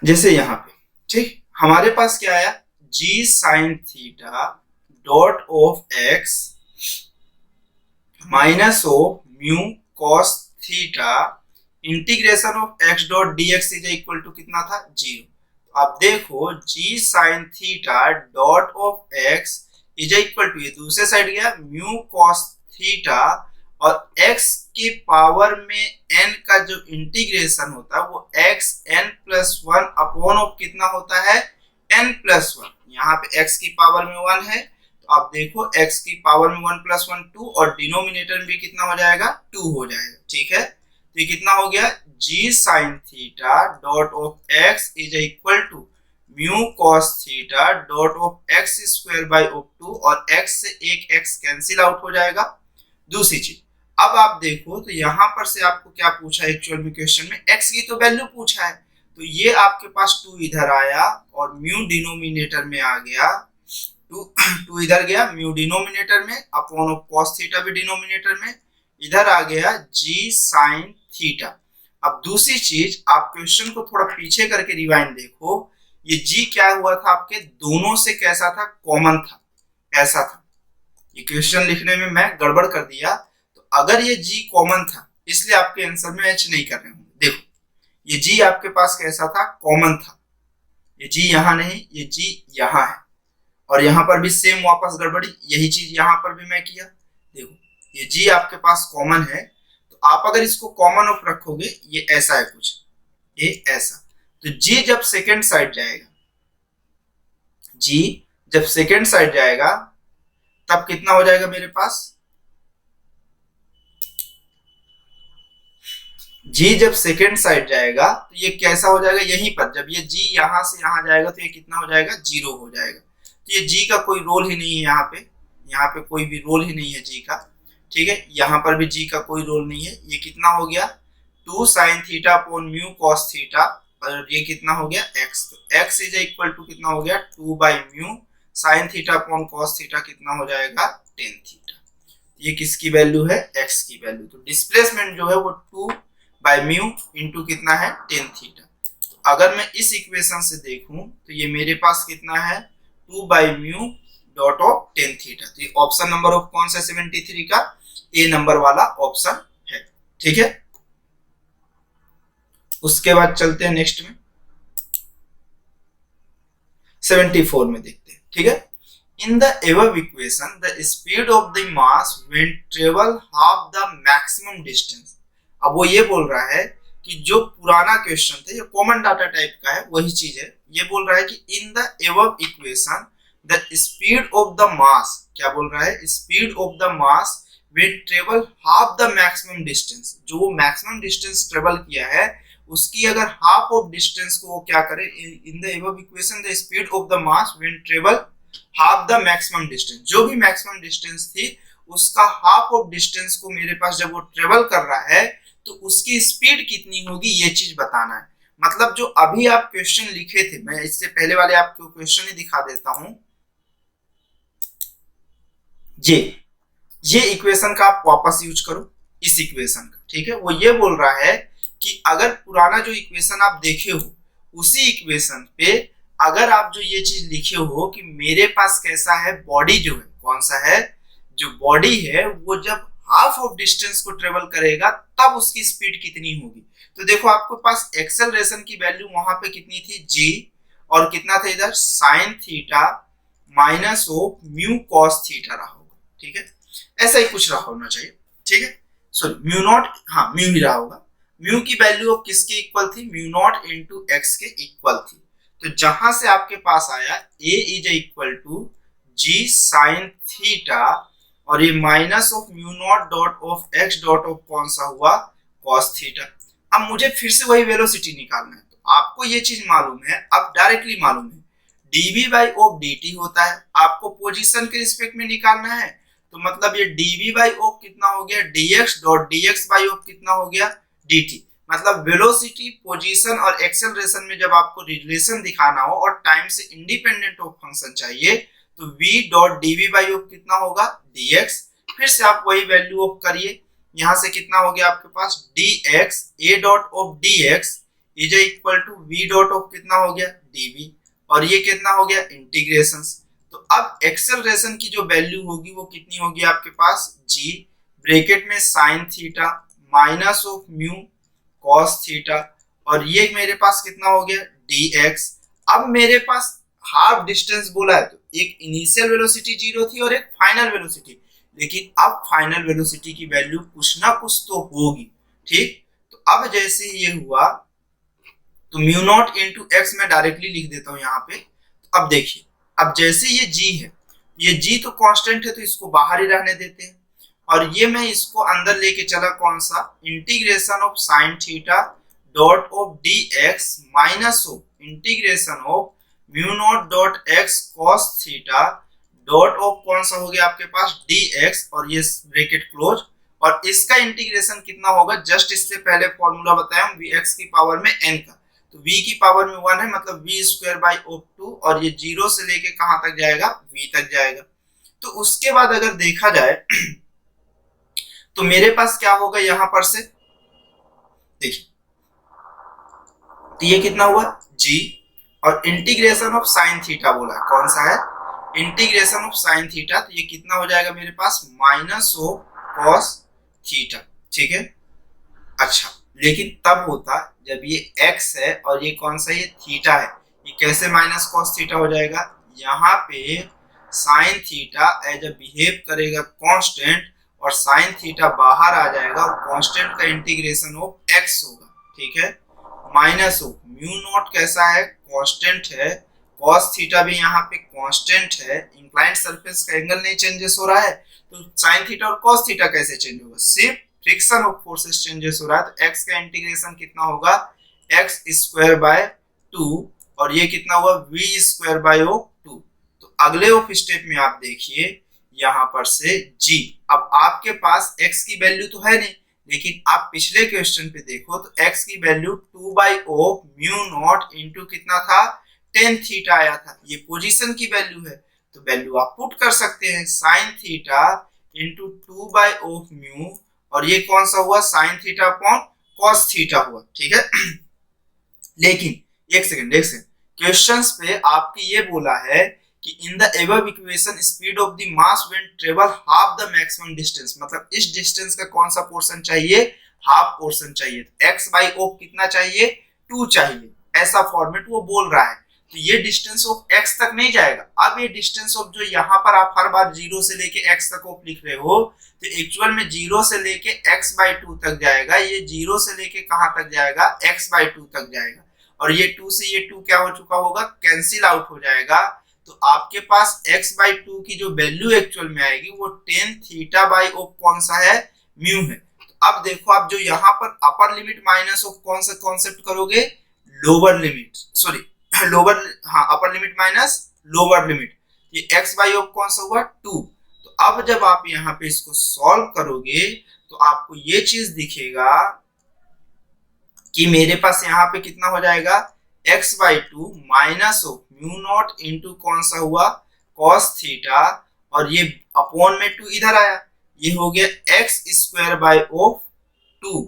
जैसे यहाँ पे ठीक हमारे पास क्या आया g sine theta dot of x minus of mu cos theta integration of x dot dx is equal to कितना था 0। तो आप देखो g sine theta dot of x is equal to, ये दूसरे साइड गया म्यू कॉस थीटा और x के पावर में n का जो इंटीग्रेशन होता है वो x n plus one upon of कितना होता है n प्लस वन। यहाँ पे x की पावर में 1 है, तो आप देखो x की पावर में 1 प्लस 1 2 और डिनोमिनेटर में भी कितना हो जाएगा 2 हो जाएगा। ठीक है, तो ये कितना हो गया g sine theta dot of x is equal to mu cos theta dot of x square by of 2 और x से एक x कैंसिल आउट हो जाएगा। दूसरी चीज अब आप देखो तो यहाँ पर से आपको क्या पूछा है एक्चुअल में क्वेश्चन में x की तो वैल्यू पूछा है, तो ये आपके पास 2 इधर आया और म्यू डिनोमिनेटर में आ गया, 2 इधर गया म्यू डिनोमिनेटर में अपॉन ऑफ कॉस थीटा भी डिनोमिनेटर में, इधर आ गया g साइन थीटा। अब दूसरी चीज आप क्वेश्चन को थोड़ा पीछे करके रिवाइंड देखो, ये g क्या हुआ था आपके दोनों से कैसा था कॉमन था, ऐसा था। ये क्वेश्चन लिखने में मैं गड़बड़ कर दिया, तो अगर ये g कॉमन था इसलिए आपके आंसर में h नहीं कर रहे होंगे। देखो ये g आपके पास कैसा था कॉमन था, ये g यहाँ नहीं ये g यहाँ है और यहाँ पर भी सेम वापस गड़बड़ी, यही चीज यहाँ पर भी मैं किया। देखो ये g आपके पास कॉमन है, तो आप अगर इसको कॉमन ऑफ रखोगे ये ऐसा है कुछ, ये ऐसा, तो g जब सेकेंड साइड जाएगा, g जब सेकेंड साइड जाएगा तब कितना हो जाएगा मेरे पास, g जब सेकेंड साइड जाएगा तो ये कैसा हो जाएगा, यहीं पर जब ये g यहां से यहां जाएगा तो ये कितना हो जाएगा 0 हो जाएगा। तो ये g का कोई रोल ही नहीं है, यहाँ पे कोई भी रोल ही नहीं है g का। ठीक है, यहाँ पर भी g का कोई रोल नहीं है। ये कितना हो गया 2 sign theta upon mu cos theta और ये कितना हो गया x, तो x इज इक्वल टू कितना हो गया 2 by mu sign theta upon cos theta कितना हो जाएगा टेन थीटा। ये किसकी वैल्यू है x की वैल्यू, तो डिस्प्लेसमेंट जो है वो 2 बाई म्यू इंटू कितना है टेन थीटा। तो अगर मैं इस इक्वेशन से देखूं तो ये मेरे पास कितना है 2 by mu dot of tan theta. तो ये ऑप्शन नंबर ऑफ कौन सा 73 का ए नंबर वाला ऑप्शन है। ठीक है, उसके बाद चलते हैं नेक्स्ट में 74 में देखते हैं। ठीक है, in the above equation the speed of the mass when travel half the maximum distance. अब वो ये बोल रहा है कि जो पुराना क्वेश्चन था ये कॉमन डाटा टाइप का है, वही चीज है। ये बोल रहा है कि in the above equation the speed of the mass, क्या बोल रहा है speed of the mass when travel half the maximum distance, जो वो मैक्सिमम डिस्टेंस ट्रेवल किया है उसकी अगर हाफ ऑफ डिस्टेंस को वो क्या करे, in the above equation the speed of the mass when travel half the maximum distance, जो भी मैक्सिमम डिस्टेंस थी उसका हाफ ऑफ डिस्टेंस को मेरे पास जब वो ट्रेवल कर रहा है तो उसकी स्पीड कितनी होगी ये चीज बताना है। मतलब जो अभी आप क्वेश्चन लिखे थे, मैं इससे पहले वाले आपको क्वेश्चन ही दिखा देता हूं, ये इक्वेशन का आप वापस यूज करो इस इक्वेशन का। ठीक है, वो ये बोल रहा है कि अगर पुराना जो इक्वेशन आप देखे हो उसी इक्वेशन पे अगर आप जो ये चीज लिखे हो कि मेरे पास कैसा है बॉडी जो है कौन सा है, जो बॉडी है वो जब हाफ ऑफ डिस्टेंस को ट्रेवल करेगा तब उसकी स्पीड कितनी होगी। तो देखो आपके पास एक्सेलरेशन की वैल्यू वहां पे कितनी थी g और कितना था इधर sign theta minus of mu cos theta रहा होगा। ठीक है, ऐसा ही कुछ रहा होना चाहिए। ठीक है, सॉरी म्यू नॉट, हाँ म्यू ही रहा होगा। म्यू की वैल्यू ऑफ किसके इक्वल थी, म्यू नॉट इंटू एक्स के इक्वल थी। तो जहां से आपके पास आया a is equal to g sine theta और ये minus of mu naught dot of x dot of कौन सा हुआ cos थीटा। अब मुझे फिर से वही वेलोसिटी निकालना है, तो आपको ये चीज मालूम है, अब डायरेक्टली मालूम है dv बाई ऑफ dt होता है। आपको पोजीशन के रिस्पेक्ट में निकालना है तो मतलब ये dv बाई ऑफ कितना हो गया dx dot dx by of कितना हो गया dt। मतलब वेलोसिटी, पोजीशन और एक्सेलरेशन में जब आपको रिलेशन दिखाना हो और टाइम से इंडिपेंडेंट ऑफ फंक्शन चाहिए तो v dot dv by of कितना होगा dx। फिर से आप वही वैल्यू ऑफ करिए, यहां से कितना हो गया आपके पास dx a dot of dx is equal to v dot of कितना हो गया dv और ये कितना हो गया इंटीग्रेशन। तो अब एक्सेलरेशन की जो वैल्यू होगी वो कितनी होगी आपके पास g ब्रैकेट में sin theta minus of mu cos theta और ये मेरे पास कितना हो गया dx। अब मेरे पास हाफ डिस्टेंस बोला है तो एक इनिशियल वेलोसिटी 0 थी और एक फाइनल वेलोसिटी, लेकिन अब फाइनल वेलोसिटी की वैल्यू कुछ ना कुछ तो होगी, ठीक। तो अब जैसे ये हुआ तो म्यू नॉट इंटू एक्स में डायरेक्टली लिख देता हूं यहाँ पे। तो अब देखिए, अब जैसे ये g है, ये g तो कांस्टेंट है तो इसको बाहर ही रहने देते हैं और ये मैं इसको अंदर लेके चला कौन सा integration of sine theta dot of dx minus of integration of mu naught dot x cos theta dot of कौन सा हो गया आपके पास dx और ये ब्रैकेट क्लोज और इसका इंटीग्रेशन कितना होगा जस्ट इससे पहले फॉर्मूला बताया हम vx की पावर में n का, तो v की पावर में 1 है मतलब v स्क्वायर बाई ऑफ 2 और ये 0 से लेके कहां तक जाएगा v तक जाएगा। तो उसके बाद अगर देखा जाए तो मेरे पास क्या होगा यहां पर से देखिए, तो ये कितना हुआ g और इंटीग्रेशन ऑफ साइन थीटा बोला है, कौन सा है इंटीग्रेशन ऑफ साइन थीटा, तो ये कितना हो जाएगा मेरे पास माइनस ऑफ कॉस थीटा, ठीक है। अच्छा, लेकिन तब होता जब ये x है और ये कौन सा ये थीटा है, ये कैसे माइनस कॉस थीटा हो जाएगा, यहाँ पे sine theta as a behave करेगा कांस्टेंट और साइन थीटा बाहर आ जाएगा और कांस्टेंट का इंटीग्रेशन ऑफ x होगा, ठीक है, माइनस ऑफ म्यू नॉट कैसा है कांस्टेंट है, cos थीटा भी यहाँ पे कांस्टेंट है, इंक्लाइंड सरफेस का एंगल नहीं चेंजेस हो रहा है तो sin थीटा और cos थीटा कैसे चेंज होगा, सिर्फ फ्रिक्शन ऑफ फोर्सेस चेंजेस हो रहा है। तो x का इंटीग्रेशन कितना होगा x स्क्वायर बाय 2 और ये कितना हुआ v स्क्वायर बाय 2। तो अगले ऑफ स्टेप में आप देखिए यहाँ पर से g, अब आपके पास x की वैल्यू तो है नहीं, लेकिन आप पिछले क्वेश्चन पे देखो तो x की value 2 by of mu naught into कितना था टेन थीटा आया था, ये पोजीशन की वैल्यू है तो वैल्यू आप पुट कर सकते हैं sine theta into 2 by of mu और ये कौन सा हुआ sign theta upon cos theta हुआ, ठीक है। लेकिन एक सेकंड क्वेश्चंस पे आपके ये बोला है कि in the above equation speed of the mass when travel half the maximum distance, मतलब इस डिस्टेंस का कौन सा पोर्शन चाहिए हाफ पोर्शन चाहिए, तो x बाई ऑफ कितना चाहिए 2 चाहिए, ऐसा फॉर्मेट वो बोल रहा है। तो ये डिस्टेंस ऑफ x तक नहीं जाएगा, अब ये डिस्टेंस ऑफ जो यहाँ पर आप हर बार 0 से लेके x तक ऑफ लिख रहे हो तो एक्चुअल में 0 से लेके x बाई 2 तक जाएगा, ये 0 से लेके कहां तक जाएगा x बाई 2 तक जाएगा और ये 2 से ये 2 क्या हो चुका होगा कैंसिल आउट हो जाएगा। तो आपके पास x बाई 2 की जो वैल्यू एक्चुअल में आएगी वो टेन थीटा बाई ऑफ कौन सा है म्यू है। तो अब देखो आप जो यहाँ पर अपर लिमिट माइनस ऑफ कौन सा कॉन्सेप्ट करोगे लोअर लिमिट, सॉरी लोअर, हाँ upper limit minus lower limit, ये x बाई ऑफ कौन सा हुआ 2। तो अब जब आप यहाँ पे इसको सॉल्व करोगे तो आपको ये चीज दिखेगा कि मेरे पास यहाँ पे कितना हो जाएगा x by 2 minus of mu naught into कौन सा हुआ cos थीटा और ये अपॉन में 2 इधर आया, ये हो गया x स्क्वायर बाई ऑफ 2,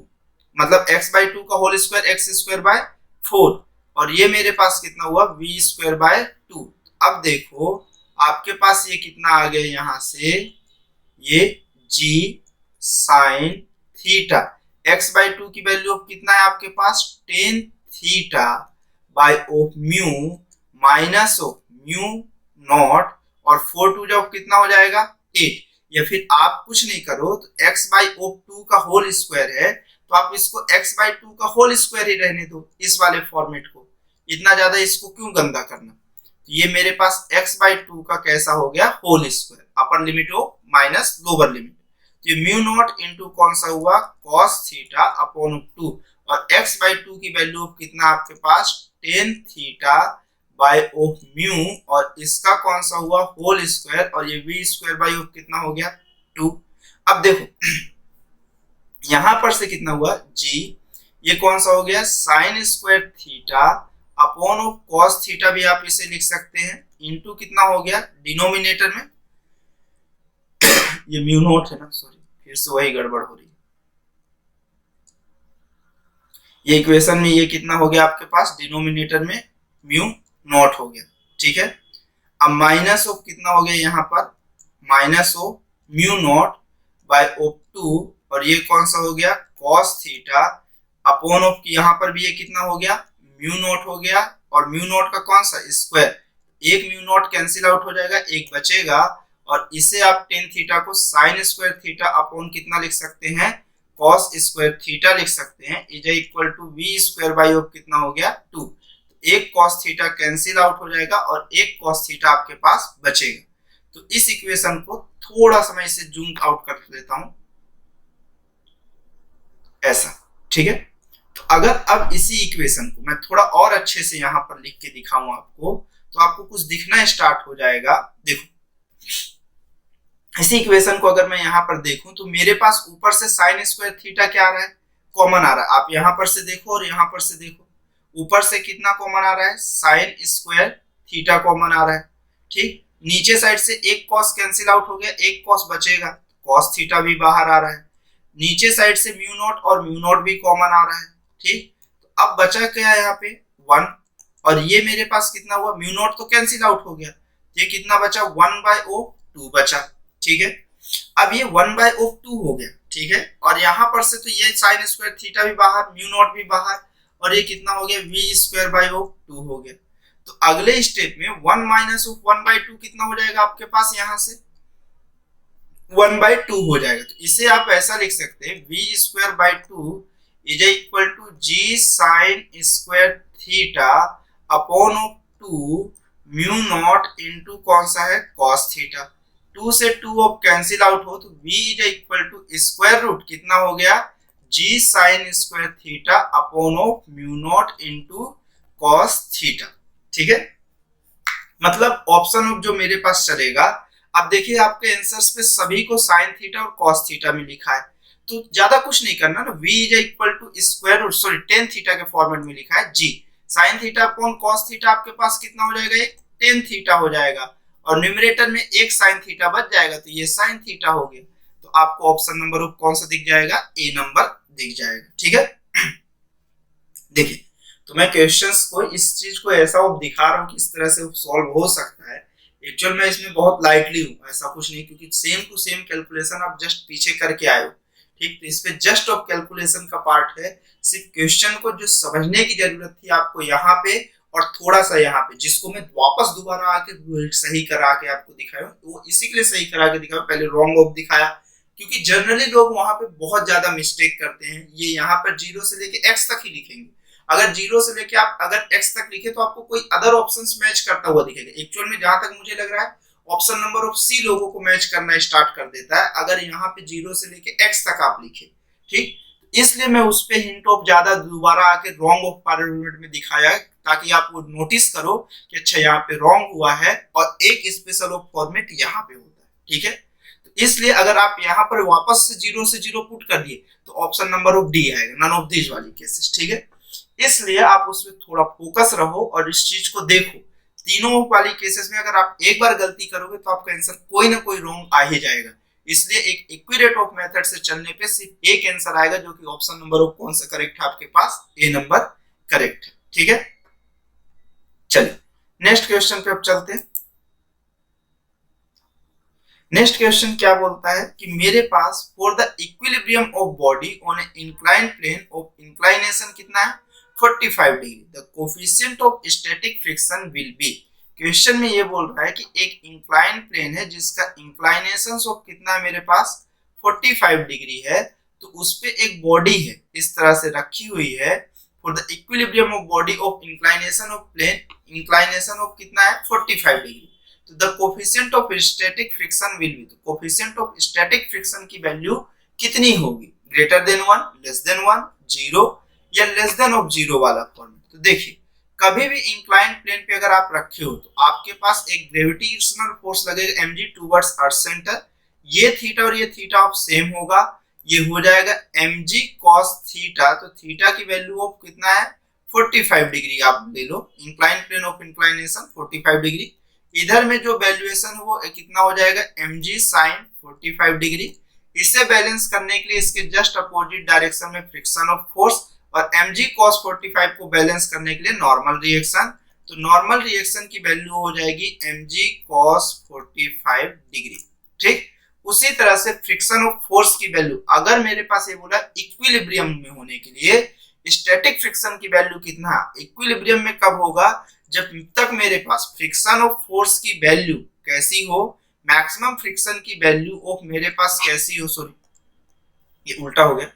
मतलब x बाई 2 का whole square x square by 4 और ये मेरे पास कितना हुआ v स्क्वायर बाय 2। अब देखो आपके पास ये कितना आ गया यहाँ से ये g sine theta, x by 2 की वैल्यू ऑफ कितना है आपके पास tan theta by of mu minus of mu not और 4 2 जब कितना हो जाएगा 8, या फिर आप कुछ नहीं करो तो x बाई ऑफ 2 का होल स्क्वायर है तो आप इसको x बाई 2 का होल स्क्वायर ही रहने दो इस वाले फॉर्मेट को, इतना ज्यादा इसको क्यों गंदा करना। तो ये मेरे पास x बाई 2 का कैसा हो गया होल स्क्वायर, अपर लिमिट हो माइनस लोअर लिमिट, तो ये म्यू नॉट इंटू कौन सा हुआ cos थीटा अपॉन 2 और x बाई 2 की वैल्यू ऑफ कितना आपके पास tan theta by of mu और इसका कौन सा हुआ होल स्क्वायर और ये v स्क्वायर बाय ऑफ कितना हो गया 2। अब देखो यहां पर से कितना हुआ जी, ये कौन सा हो गया sign square theta upon of cos theta भी आप इसे लिख सकते हैं, इनटू कितना हो गया डिनोमिनेटर में ये म्यू नॉट है ना, सॉरी फिर से वही गड़बड़ हो रही है, ये इक्वेशन में ये कितना हो गया आपके पास डिनोमिनेटर में म्यू नॉट हो गया, ठीक है। अब माइनस ऑफ कितना हो गया यहाँ पर minus of mu naught by of 2 और ये कौन सा हो गया कॉस थीटा अपॉन ऑफ यहाँ पर भी ये कितना हो गया म्यू नॉट हो गया और म्यू नॉट का कौन सा स्क्वायर, एक म्यू नॉट कैंसिल आउट हो जाएगा एक बचेगा और इसे आप टेन थीटा को साइन स्क्वायर थीटा अपॉन कितना लिख सकते हैं कॉस स्क्वायर थीटा लिख सकते हैं is equal to v square by of कितना हो गया 2। एक कॉस थीटा कैंसिल आउट हो जाएगा और एक कॉस थीटा आपके पास बचेगा। तो इस इक्वेशन को थोड़ा सा मैं इसे जूम आउट कर लेता हूं ऐसा, ठीक है। तो अगर अब इसी इक्वेशन को मैं थोड़ा और अच्छे से यहां पर लिख के दिखाऊं आपको तो आपको कुछ दिखना स्टार्ट हो जाएगा। देखो इसी इक्वेशन को अगर मैं यहां पर देखूं तो मेरे पास ऊपर से साइन स्क्वायर थीटा क्या आ रहा है कॉमन आ रहा है, आप यहां पर से देखो और यहां पर से देखो ऊपर से कितना कॉमन आ रहा है साइन स्क्वायर थीटा कॉमन आ रहा है, ठीक। नीचे साइड से एक कॉस कैंसिल आउट हो गया एक कॉस बचेगा कॉस थीटा भी बाहर आ रहा है, नीचे साइड से म्यू नॉट और म्यू नॉट भी कॉमन आ रहा है, ठीक। तो अब बचा क्या यहाँ पे 1 और ये मेरे पास कितना हुआ म्यू नॉट तो कैंसिल आउट हो गया, ये कितना बचा 1 बाय ऑफ 2 बचा, ठीक है। अब ये 1 बाय ऑफ 2 हो गया, ठीक है। और यहाँ पर से तो ये साइन स्क्वायर थीटा भी बाहर म्यू नॉट भी बाहर और ये कितना हो गया वी स्क्वायर बाय ऑफ 2 हो गया। तो अगले स्टेप में 1 माइनस ऑफ 1 बाय 2 कितना हो जाएगा आपके पास यहाँ से 1 बाय 2 हो जाएगा। तो इसे आप ऐसा लिख सकते हैं v square by 2 is equal to g sine square theta upon of 2 mu naught into कौन सा है कॉस थीटा, 2 से 2 अब कैंसिल आउट हो तो v is equal to square root कितना हो गया g sine square theta upon of mu naught into cos theta, ठीक है। मतलब ऑप्शन ऑफ जो मेरे पास चलेगा, अब देखिए आपके आंसर्स पे सभी को साइन थीटा और कॉस थीटा में लिखा है तो ज्यादा कुछ नहीं करना ना, v is equal to square root sorry tan theta के फॉर्मेट में लिखा है g sine theta upon cos theta आपके पास कितना हो जाएगा एक टेन थीटा हो जाएगा और न्यूमरेटर में एक साइन थीटा बच जाएगा तो ये साइन थीटा हो गया। तो आपको ऑप्शन नंबर ऑफ कौन सा दिख जाएगा ए नंबर दिख जाएगा, ठीक है। देखिए तो मैं क्वेश्चंस को इस चीज को ऐसा दिखा रहा हूँ कि इस तरह से सॉल्व हो सकता है, एक्चुअल में इसमें बहुत लाइटली हूँ ऐसा कुछ नहीं क्योंकि सेम टू सेम कैलकुलेशन आप जस्ट पीछे करके आए हो, ठीक। तो इस पे जस्ट ऑफ कैलकुलेशन का पार्ट है, सिर्फ क्वेश्चन को जो समझने की जरूरत थी आपको यहाँ पे और थोड़ा सा यहाँ पे जिसको मैं वापस दोबारा आके सही करा के आपको दिखाया वो इसी के लिए सही करा के दिखाया, पहले रॉन्ग ऑफ दिखाया क्योंकि जनरली लोग वहां पे बहुत ज्यादा मिस्टेक करते हैं। ये यहाँ पर 0 से लेके x तक ही लिखेंगे, अगर 0 से लेके आप अगर x तक लिखे तो आपको कोई अदर ऑप्शंस मैच करता हुआ दिखेगा। एक्चुअल में जहां तक मुझे लग रहा है ऑप्शन नंबर ऑफ सी लोगों को मैच करना स्टार्ट कर देता है अगर यहाँ पे 0 से लेके x तक आप लिखे, ठीक। इसलिए मैं उस पे हिंट ऑफ ज्यादा दोबारा आके रॉन्ग ऑफ फॉर्मेट में दिखाया है ताकि आप वो नोटिस करो कि अच्छा यहाँ पे रॉन्ग हुआ है और एक स्पेशल ऑफ फॉर्मेट यहाँ पे होता है, ठीक है। तो इसलिए अगर आप यहाँ पर वापस से 0 से 0 पुट कर दिए तो ऑप्शन नंबर ऑफ डी आएगा, नन ऑफ दीज वाली केसेस, ठीक है। इसलिए आप उसमें थोड़ा फोकस रहो और इस चीज को देखो, तीनों वाली केसेस में अगर आप एक बार गलती करोगे तो आपका आंसर कोई ना कोई रॉन्ग आ ही जाएगा। इसलिए एक एक्यूरेट ऑफ मेथड से चलने पे सिर्फ एक आंसर आएगा जो कि ऑप्शन नंबर ऑफ कौन सा करेक्ट है आपके पास ए नंबर करेक्ट है, ठीक है। चलिए नेक्स्ट क्वेश्चन पे अब चलते हैं। नेक्स्ट क्वेश्चन क्या बोलता है कि मेरे पास for the equilibrium of body on a inclined plane of inclination कितना है 45 degree the coefficient of static friction will be. Question में ये बोल रहा है कि एक इंक्लाइन प्लेन है जिसका इंक्लाइनेशन ऑफ कितना है मेरे पास 45 डिग्री है, तो उस पे एक बॉडी है इस तरह से रखी हुई है for the equilibrium of body of inclination of plane, inclination of कितना है 45 डिग्री। तो the coefficient of static friction will be, तो कोफिशिएंट ऑफ स्टैटिक फ्रिक्शन की वैल्यू कितनी होगी ग्रेटर देन 1 लेस देन 1 0 या लेस देन ऑफ 0 वाला format. तो देखिए कभी भी इंक्लाइन प्लेन पे अगर आप रखे हो तो आपके पास एक ग्रेविटेशनल फोर्स लगेगा mg टुवर्ड्स अर्थ सेंटर, ये थीटा और ये थीटा ऑफ सेम होगा, ये हो जाएगा mg cos थीटा। तो थीटा की वैल्यू ऑफ कितना है 45 डिग्री, आप ले लो incline plane of inclination 45 degree. इधर में जो वैल्यूएशन है वो कितना हो जाएगा mg sin 45 डिग्री। इसे बैलेंस करने के लिए इसके जस्ट अपोजिट डायरेक्शन में फ्रिक्शन ऑफ फोर्स और mg cos 45 को बैलेंस करने के लिए नॉर्मल रिएक्शन। तो नॉर्मल रिएक्शन की वैल्यू हो जाएगी mg cos 45 डिग्री। ठीक, उसी तरह से फ्रिक्शन ऑफ फोर्स की वैल्यू, अगर मेरे पास ये बोला इक्विलिब्रियम में होने के लिए स्टैटिक फ्रिक्शन की वैल्यू कितना, इक्विलिब्रियम में कब होगा, जब तक मेरे पास फ्रिक्शन ऑफ फोर्स की वैल्यू कैसी हो, मैक्सिमम फ्रिक्शन की वैल्यू ऑफ मेरे पास कैसी हो, सॉरी ये उल्टा हो गया,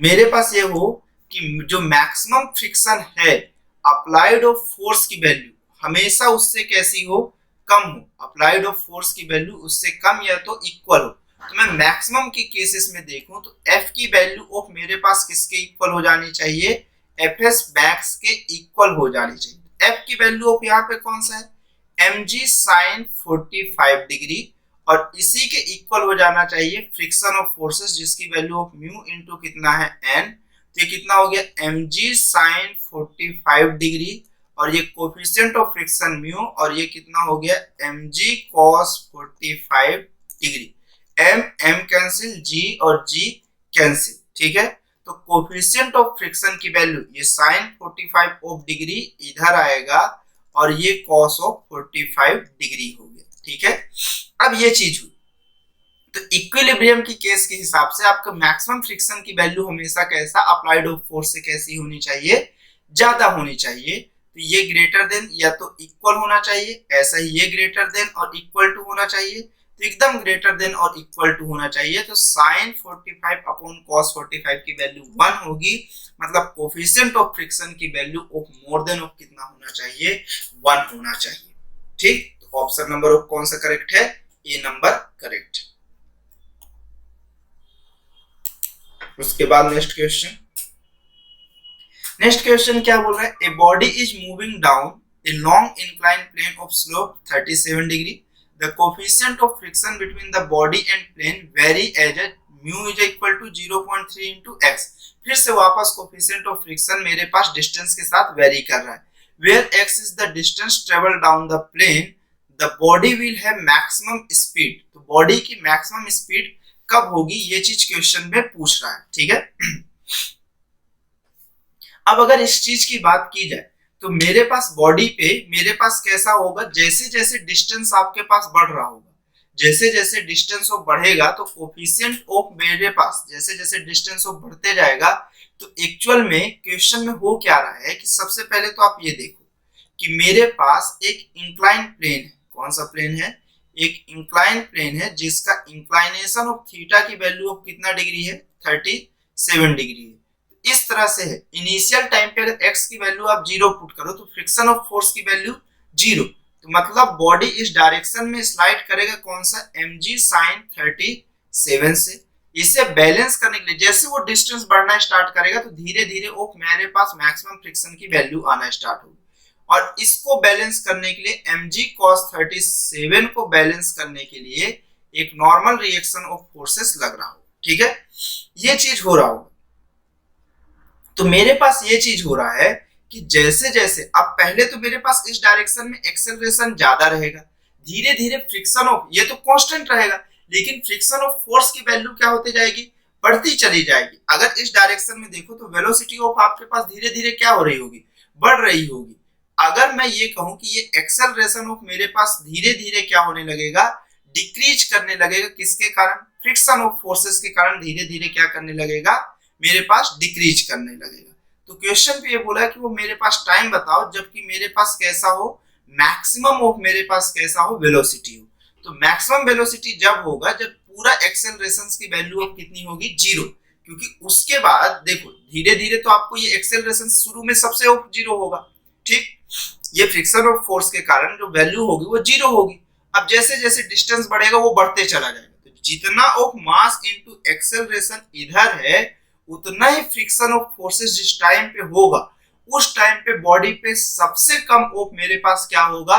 मेरे पास ये हो कि जो मैक्सिमम फ्रिक्शन है अप्लाइड ऑफ फोर्स की वैल्यू हमेशा उससे कैसी हो, कम हो, अप्लाइड ऑफ फोर्स की वैल्यू उससे कम या तो इक्वल हो। तो मैं मैक्सिमम के केसेस में देखूं तो F की वैल्यू ऑफ मेरे पास किसके इक्वल हो जानी चाहिए, Fs मैक्स के इक्वल हो जानी चाहिए। F की वैल्यू ऑफ यहाँ पे कौन सा है mg sin 45 डिग्री, और इसी के इक्वल हो जाना चाहिए फ्रिक्शन ऑफ फोर्सेस जिसकी वैल्यू ऑफ म्यू इनटू कितना है n। तो ये कितना हो गया mg sin 45 डिग्री, और ये कोफिशिएंट ऑफ फ्रिक्शन म्यू, और ये कितना हो गया mg cos 45 degree. m cancel, g और g कैंसिल। ठीक है, तो कोफिशिएंट ऑफ फ्रिक्शन की वैल्यू ये sin 45 ऑफ डिग्री इधर आएगा और ये cos ऑफ 45 डिग्री हो गया। ठीक है, अब ये चीज हुई। तो इक्विलिब्रियम की केस के हिसाब से आपका मैक्सिमम फ्रिक्शन की वैल्यू हमेशा कैसा, अप्लाइड ऑफ फोर्स से कैसी होनी चाहिए, ज्यादा होनी चाहिए। तो ये ग्रेटर देन या तो इक्वल होना चाहिए, ऐसा ही ये ग्रेटर देन और इक्वल टू होना चाहिए, तो एकदम ग्रेटर देन और इक्वल टू होना चाहिए। तो sin 45 अपॉन cos 45 की वैल्यू 1 होगी, मतलब कोफिशिएंट ऑफ फ्रिक्शन की value of more than of कितना होना चाहिए, 1 होना चाहिए। ठीक, तो ऑप्शन नंबर ऑफ कौन सा करेक्ट है, ए नंबर करेक्ट। उसके बाद नेक्स्ट क्वेश्चन, नेक्स्ट क्वेश्चन क्या बोल रहा है, a body is moving down along incline plane of slope 37 degree, the coefficient of friction between the body and plane vary as mu is equal to 0.3 into x। फिर से वापस coefficient of friction मेरे पास distance के साथ vary कर रहा है, where x is the distance travel down the plane, the body will have maximum speed। तो body की maximum speed कब होगी, ये चीज क्वेश्चन में पूछ रहा है। ठीक है, अब अगर इस चीज की बात की जाए तो मेरे पास बॉडी पे मेरे पास कैसा होगा, जैसे जैसे डिस्टेंस आपके पास बढ़ रहा होगा, जैसे जैसे डिस्टेंस ऑफ बढ़ेगा तो कोफिशिएंट ऑफ मेरे पास जैसे जैसे डिस्टेंस ऑफ बढ़ते जाएगा। तो एक्चुअल में क्वेश्चन में हो क्या रहा है कि सबसे पहले तो आप ये देखो कि मेरे पास एक इंक्लाइन प्लेन है, कौन सा प्लेन है, एक इंक्लाइन प्लेन है जिसका इंक्लाइनेशन ऑफ थीटा की वैल्यू ऑफ कितना डिग्री है, 37 डिग्री है। इस तरह से है, इनिशियल टाइम पे अगर x की वैल्यू आप 0 पुट करो तो फ्रिक्शन ऑफ फोर्स की वैल्यू 0, तो मतलब बॉडी इस डायरेक्शन में स्लाइड करेगा कौन सा, mg sin 37 से। इसे बैलेंस करने के लिए जैसे वो डिस्टेंस बढ़ना स्टार्ट करेगा तो धीरे धीरे वो मेरे पास मैक्सिमम फ्रिक्शन की वैल्यू आना स्टार्ट होगी, और इसको बैलेंस करने के लिए mg cos 37 को बैलेंस करने के लिए एक नॉर्मल रिएक्शन ऑफ फोर्सेस लग रहा हो। ठीक है, ये चीज हो रहा होगा। तो मेरे पास ये चीज हो रहा है कि जैसे जैसे अब पहले तो मेरे पास इस डायरेक्शन में एक्सेलरेशन ज्यादा रहेगा, धीरे धीरे फ्रिक्शन ऑफ ये तो कांस्टेंट रहेगा, लेकिन फ्रिक्शन ऑफ फोर्स की वैल्यू क्या होती जाएगी, बढ़ती चली जाएगी। अगर इस डायरेक्शन में देखो तो वेलोसिटी ऑफ आपके पास धीरे धीरे क्या हो रही होगी, बढ़ रही होगी। अगर मैं ये कहूं कि ये एक्सेलरेशन ऑफ मेरे पास धीरे धीरे क्या होने लगेगा, डिक्रीज करने लगेगा, किसके कारण, फ्रिक्शन ऑफ फोर्सेस के कारण धीरे धीरे क्या करने लगेगा, मेरे पास डिक्रीज करने लगेगा। तो क्वेश्चन पे ये बोला कि वो मेरे पास टाइम बताओ जबकि मेरे पास कैसा हो, मैक्सिमम ऑफ मेरे पास कैसा हो, वेलोसिटी हो। तो मैक्सिमम वेलोसिटी जब होगा जब पूरा एक्सेलरेशन की वैल्यू ऑफ कितनी होगी, 0, क्योंकि उसके बाद देखो धीरे धीरे तो आपको ये एक्सेलरेशन शुरू में सबसे ऑफ 0 होगा। ठीक, ये फ्रिक्शन ऑफ फोर्स के कारण जो वैल्यू होगी वो 0 होगी। अब जैसे जैसे डिस्टेंस बढ़ेगा वो बढ़ते चला जाएगा, तो जितना ऑफ मास इनटू एक्सेलरेशन इधर है उतना ही फ्रिक्शन ऑफ फोर्सेस जिस टाइम पे होगा उस टाइम पे बॉडी पे सबसे कम ऑफ मेरे पास क्या होगा,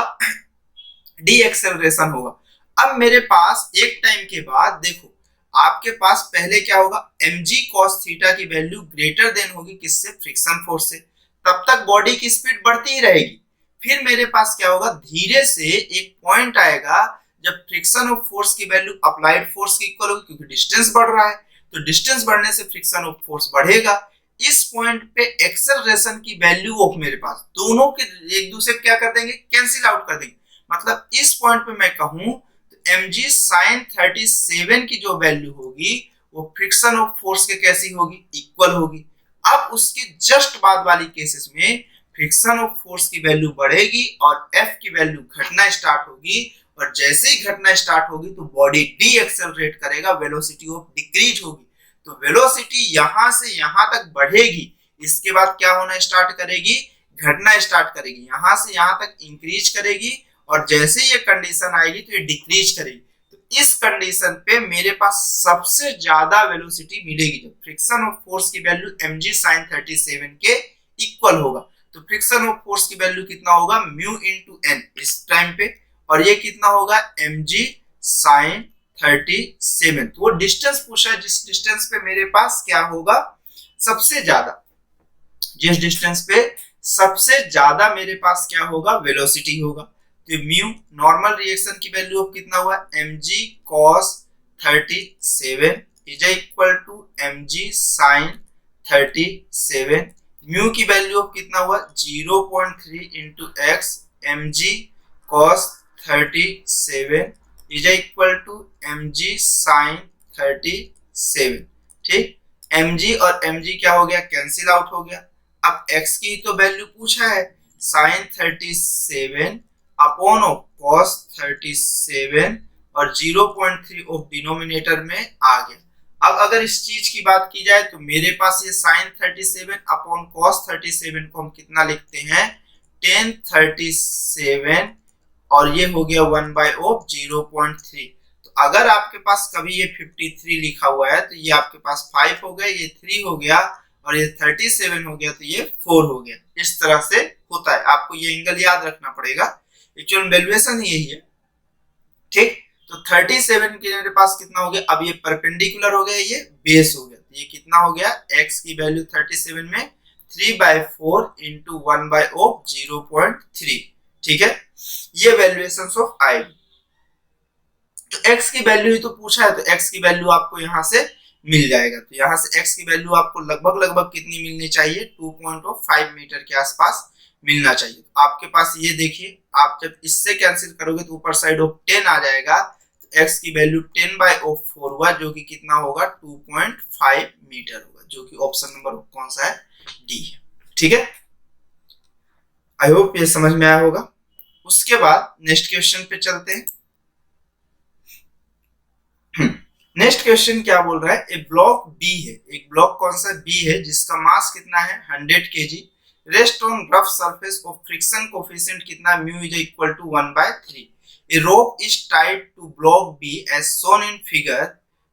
डी एक्सेलरेशन होगा। अब मेरे पास एक टाइम के बाद देखो आपके पास पहले क्या होगा, mg cos थीटा की वैल्यू ग्रेटर देन होगी किससे, फ्रिक्शन फोर्स से, तब तक बॉडी की स्पीड बढ़ती ही रहेगी। फिर मेरे पास क्या होगा, धीरे से एक पॉइंट आएगा जब फ्रिक्शन ऑफ फोर्स की वैल्यू अप्लाइड फोर्स की इक्वल होगी, क्योंकि डिस्टेंस बढ़ रहा है, तो डिस्टेंस बढ़ने से फ्रिक्शन ऑफ फोर्स बढ़ेगा। इस पॉइंट पे एक्सेलरेशन की वैल्यू ऑफ मेरे पास दोनों के एक दूसरे क्या कर देंगे, कैंसिल आउट कर देंगे। मतलब इस पॉइंट पे मैं कहूं तो mg sin 37 की जो वैल्यू होगी वो फ्रिक्शन ऑफ फोर्स के कैसी होगी, इक्वल होगी। अब उसके जस्ट बाद वाली केसेस में फ्रिक्शन ऑफ फोर्स की वैल्यू बढ़ेगी और f की वैल्यू घटना स्टार्ट होगी, और जैसे ही घटना स्टार्ट होगी तो बॉडी डी एक्सेलरेट करेगा, वेलोसिटी ऑफ डिक्रीज होगी। तो वेलोसिटी यहां से यहां तक बढ़ेगी, इसके बाद क्या होना स्टार्ट करेगी, घटना स्टार्ट करेगी, यहां से यहां तक इंक्रीज करेगी, और जैसे ये कंडीशन आएगी तो ये डिक्रीज करेगी। तो इस कंडीशन पे मेरे पास सबसे ज्यादा वेलोसिटी मिलेगी जब फ्रिक्शन ऑफ फोर्स की वैल्यू mg sin 37 के इक्वल होगा। तो फ्रिक्शन ऑफ फोर्स की वैल्यू कितना होगा, म्यू इनटू n इस टाइम पे, और ये कितना होगा, mg sin 37। तो वो डिस्टेंस पूछा है जिस डिस्टेंस पे मेरे पास क्या होगा सबसे ज्यादा, जिस डिस्टेंस पे सबसे ज्यादा मेरे पास क्या होगा, वेलोसिटी होगा। तो म्यू नॉर्मल रिएक्शन की वैल्यू ऑफ कितना हुआ, mg cos 37 is equal to mg sin 37। Mu की वैल्यू ऑफ कितना हुआ, 0.3 into x mg cos 37 is equal to mg sin 37। ठीक, mg और mg क्या हो गया, कैंसिल आउट हो गया। अब x की तो वैल्यू पूछा है, sin 37 अपॉन ऑफ cos 37 और 0.3 ऑफ डिनोमिनेटर में आ गया। अब अगर इस चीज की बात की जाए तो मेरे पास ये sin 37 अपॉन cos 37 को हम कितना लिखते हैं, tan 37, और ये हो गया 1 बाय ऑफ 0.3। तो अगर आपके पास कभी ये 53 लिखा हुआ है तो ये आपके पास 5 हो गया, ये 3 हो गया, और ये 37 हो गया तो ये 4 हो गया। इस तरह से होता है, आपको ये एंगल याद रखना पड़ेगा, एक्चुअल वैल्यूएशन यही है। ठीक, तो 37 के मेरे पास कितना हो गया, अब ये परपेंडिकुलर हो गया, ये बेस हो गया, तो ये कितना हो गया, x की वैल्यू 37 में 3/4 इंटू 1 बाय ऑफ 0.3। ठीक है, ये वैल्यूएशन ऑफ आएगी। तो x की वैल्यू ही तो पूछा है, तो x की वैल्यू आपको यहां से मिल जाएगा। तो यहां से x की वैल्यू आपको लगभग लगभग कितनी मिलनी चाहिए, 2.5 मीटर के आसपास मिलना चाहिए। तो आपके पास ये देखिए, आप जब इससे कैंसिल करोगे तो ऊपर साइड ऑफ 10 आ जाएगा, तो x की वैल्यू 10/4 हुआ, जो कि कितना होगा, 2.5 मीटर होगा, जो कि ऑप्शन नंबर कौन सा है, डी है। ठीक है, आई होप ये समझ में आया होगा। उसके बाद नेक्स्ट क्वेश्चन पे चलते हैं। नेक्स्ट क्वेश्चन क्या बोल रहा है, एक ब्लॉक बी है, एक ब्लॉक कौन सा बी है, जिसका मास कितना है 100 kg, rest on rough surface of friction coefficient कितना, mu is equal to 1/3। A rope is tied to block B as shown in figure.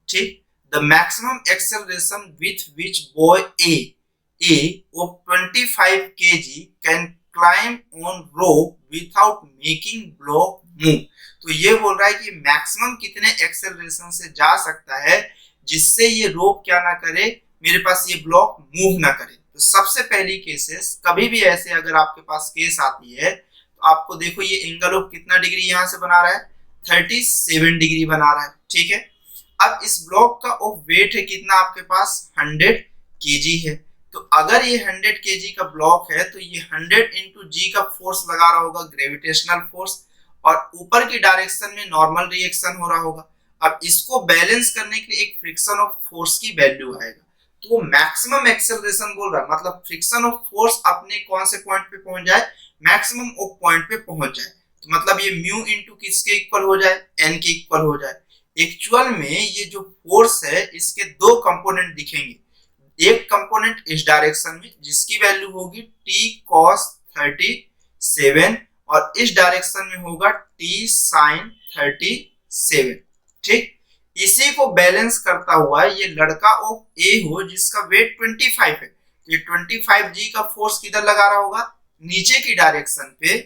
ठीक, the maximum acceleration with which boy A of 25 kg can climb on rope without making block move. तो ये बोल रहा है कि maximum कितने acceleration से जा सकता है जिससे ये रोप क्या ना करे, मेरे पास ये ब्लॉक मूव ना करे। तो सबसे पहली केसेस, कभी भी ऐसे अगर आपके पास केस आती है तो आपको देखो ये एंगल ऑफ कितना डिग्री यहां से बना रहा है, 37 डिग्री बना रहा है। ठीक है, अब इस ब्लॉक का ऑफ वेट है कितना आपके पास, 100 kg है। तो अगर ये 100 kg का ब्लॉक है तो ये 100 इंटू जी का फोर्स लगा रहा होगा, ग्रेविटेशनल फोर्स, और ऊपर की डायरेक्शन में नॉर्मल रिएक्शन हो रहा होगा। अब इसको बैलेंस करने के लिए एक फ्रिक्शन ऑफ फोर्स की वैल्यू आएगा, तो वो मैक्सिमम एक्सेलरेशन बोल रहा है, मतलब फ्रिक्शन ऑफ फोर्स अपने कौन से पॉइंट पे पहुंच जाए, मैक्सिमम ऑफ पॉइंट पे पहुंच जाए। तो मतलब ये म्यू इनटू किसके इक्वल हो जाए, एन के इक्वल हो जाए। एक्चुअल में ये जो फोर्स है इसके दो कंपोनेंट दिखेंगे, एक कंपोनेंट इस डायरेक्शन में जिसकी वैल्यू होगी t cos 37, और इस डायरेक्शन में होगा t sin 37। ठीक, इसी को बैलेंस करता हुआ ये लड़का ऑफ ए हो जिसका वेट 25 है, ये 25 जी का फोर्स किधर लगा रहा होगा, नीचे की डायरेक्शन पे,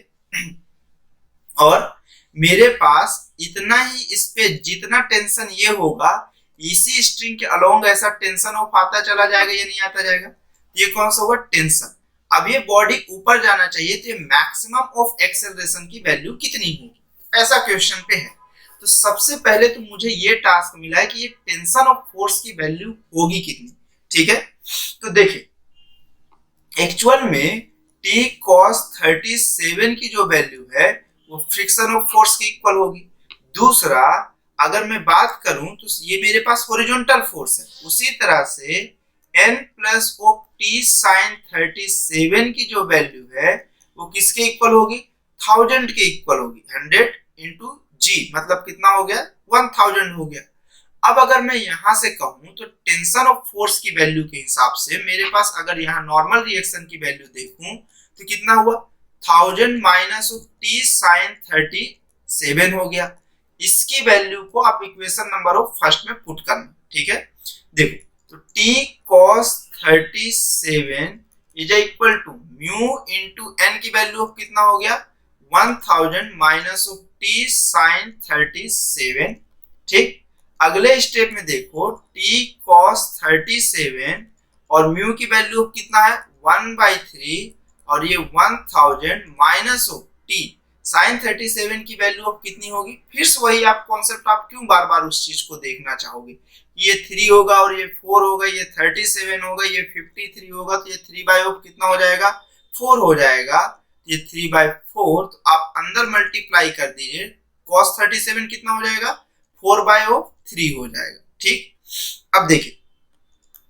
और मेरे पास इतना ही इस पे जितना टेंशन ये होगा, इसी स्ट्रिंग के अलोंग ऐसा टेंशन ऑफ आता चला जाएगा या नहीं आता जाएगा, ये कौन सा हुआ टेंशन। अब ये बॉडी ऊपर जाना चाहिए तो ये मैक्सिमम ऑफ एक्सेलरेशन की वैल्यू कितनी होगी, ऐसा क्वेश्चन पे है। तो सबसे पहले तो मुझे ये टास्क मिला है कि ये टेंशन ऑफ फोर्स की वैल्यू होगी कितनी, ठीक है। तो देखिए एक्चुअल में t cos 37 की जो वैल्यू है वो फ्रिक्शन ऑफ फोर्स के इक्वल होगी। दूसरा अगर मैं बात करूं तो ये मेरे पास हॉरिजॉन्टल फोर्स है, उसी तरह से n plus of t sin 37 की जो वैल्यू है वो किसके इक्वल होगी, 1000 के इक्वल होगी। 100 इंटू जी मतलब कितना हो गया, 1000 हो गया। अब अगर मैं यहां से कहूं तो टेंशन ऑफ फोर्स की वैल्यू के हिसाब से मेरे पास अगर यहाँ नॉर्मल रिएक्शन की वैल्यू देखूं तो कितना हुआ, 1000 माइनस ऑफ टी साइन 37 हो गया। इसकी वैल्यू को आप इक्वेशन नंबर ऑफ फर्स्ट में पुट करना, ठीक है। देखो तो t cos 37 is equal to mu into N की वैल्यू ऑफ कितना हो गया, 1000 माइनस ऑफ टी साइन 37, ठीक। अगले स्टेप में देखो t cos 37 और म्यू की वैल्यू कितना है 1/3 और ये 1000 माइनस ऑफ t sin 37 की वैल्यू ऑफ कितनी होगी। फिर से वही आप कॉन्सेप्ट, आप क्यों बार बार उस चीज को देखना चाहोगे, ये 3 होगा और ये 4 होगा, ये 37 होगा, ये 53 होगा, तो ये 3/ऑफ कितना हो जाएगा 4 हो जाएगा, ये 3/4। तो आप अंदर मल्टीप्लाई कर दीजिए, cos 37 कितना हो जाएगा 4/3 हो जाएगा, ठीक। अब देखिए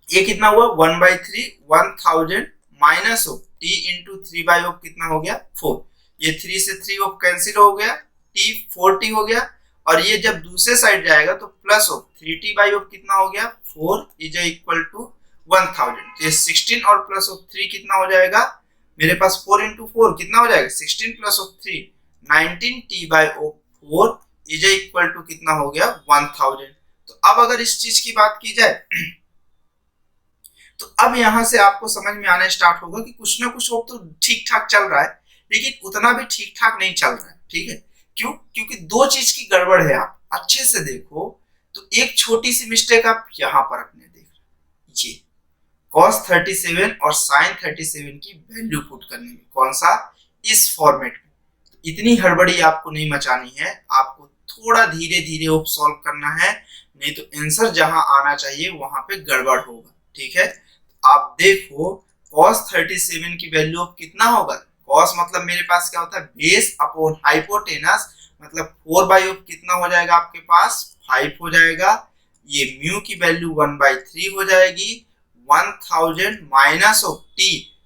ये कितना हुआ 1/3, 1000 माइनस ऑफ t इंटू 3/ऑफ कितना हो गया 4, ये 3 से 3 ऑफ कैंसिल हो गया, t 40 हो गया। और ये जब दूसरे साइड जाएगा तो प्लस ऑफ 3t/ऑफ कितना हो गया 4 इज इक्वल टू 1000। तो ये 16 और प्लस ऑफ 3 कितना हो जाएगा, मेरे पास 4 इंटू 4 कितना हो जाएगा 16 plus of 3 19t/4 is equal to कितना हो गया 1000। तो अब अगर इस चीज की बात की जाए तो अब यहां से आपको समझ में आना स्टार्ट होगा कि कुछ ना कुछ तो ठीक ठाक चल रहा है, लेकिन उतना भी ठीक ठाक नहीं चल रहा है, ठीक है। क्यों, क्योंकि दो चीज की गड़बड़ है। आप अच्छे से देखो तो एक छोटी सी मिस्टेक आप यहां पर अपने देख रहे हैं, ये cos 37 और sin 37 की वैल्यू पुट करने में, कौन सा, इस फॉर्मेट में। तो इतनी हड़बड़ी आपको नहीं मचानी है, आपको थोड़ा धीरे धीरे सॉल्व करना है, नहीं तो आंसर जहां आना चाहिए वहां पे गड़बड़ होगा, ठीक है। आप देखो cos 37 की वैल्यू कितना होगा, cos मतलब मेरे पास क्या होता है बेस अपॉन हाइपोटेनस, मतलब 4/ऑफ कितना हो जाएगा आपके पास 5 हो जाएगा। ये म्यू की वैल्यू 1/3 हो जाएगी, 1000 माइनस ऑफ t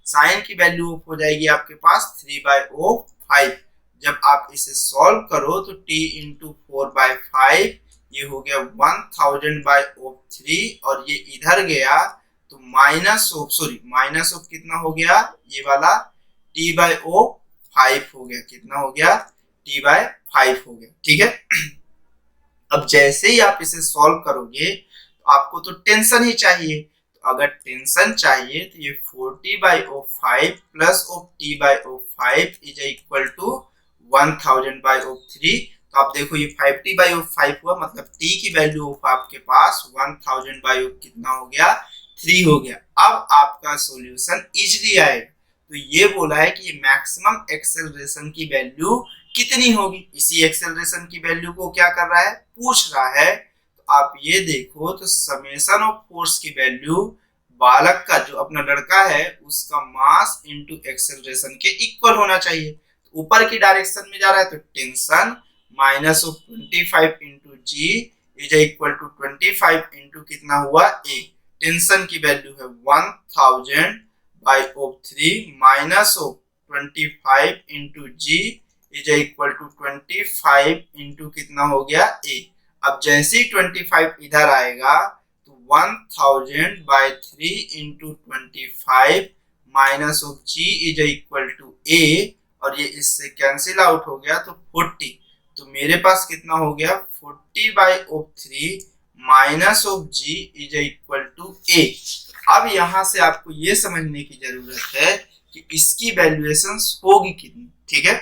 साइन की वैल्यू हो जाएगी आपके पास 3/5। जब आप इसे सॉल्व करो तो t इंटू 4/5 ये हो गया 1000/3 और ये इधर गया तो माइनस ऑफ कितना हो गया, ये वाला t/5 हो गया, कितना हो गया t/5 हो गया, ठीक है। अब जैसे ही आप इसे सॉल्व करोगे तो आपको तो टेंशन ही चाहिए, तो अगर टेंशन चाहिए तो ये 40/5 plus of t/5 is equal to 1000/3। तो आप देखो ये 5t/5 हुआ, मतलब t की वैल्यू ऑफ आपके पास 1000/5 कितना हो गया 3 हो गया। अब आपका सॉल्यूशन इजीली आएगा। तो ये बोला है कि ये मैक्सिमम एक्सेलरेशन की वैल्यू कितनी होगी, इसी एक्सेलरेशन की वैल्यू को क्या कर रहा है पूछ रहा है। तो आप ये देखो तो समेशन ऑफ फोर्स की वैल्यू बालक का जो अपना लड़का है उसका मास इनटू एक्सेलरेशन के इक्वल होना चाहिए। तो ऊपर की डायरेक्शन में जा रहा है तो tension minus of 25 into g is equal to 25 into कितना हुआ a। टेंशन की वैल्यू है 1000/3 minus of 25 into g is equal to 25 into कितना हो गया a। अब जैसे ही 25 इधर आएगा तो 1000/3 into 25 minus of g is equal to a और ये इससे कैंसिल आउट हो गया तो 40। तो मेरे पास कितना हो गया 40/3 minus of g is equal to a। अब यहां से आपको ये समझने की जरूरत है कि इसकी वैल्यूएशन होगी कितनी, ठीक है।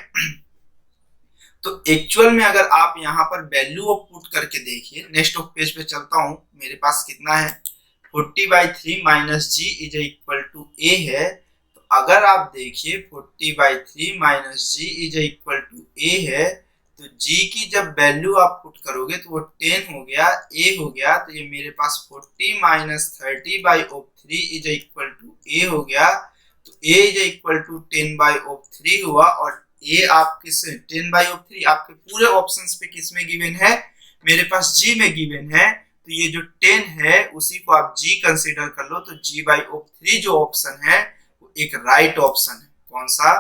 तो तो एक्चुअल में अगर आप यहाँ पर वैल्यू ऑफ पुट करके देखिए, नेक्स्ट ऑफ पेज पे चलता हूँ, मेरे पास कितना है 40/3 minus G is equal to A है। तो अगर आप देखिए 40/3 minus G is equal to A है, तो जी की जब वैल्यू आप पुट करोगे तो वो 10 हो गया, ए हो गया, तो ये मेरे पास 40 माइनस 30/3 इज इक्वल टू ए हो गया। तो ए इज इक्वल टू 10/3 हुआ, और ए आप किस 10/3 आपके पूरे ऑप्शंस पे किस में गिवन है, मेरे पास जी में गिवन है। तो ये जो 10 है उसी को आप जी कंसीडर कर लो, तो g/3 जो ऑप्शन है वो एक राइट ऑप्शन है। कौन सा?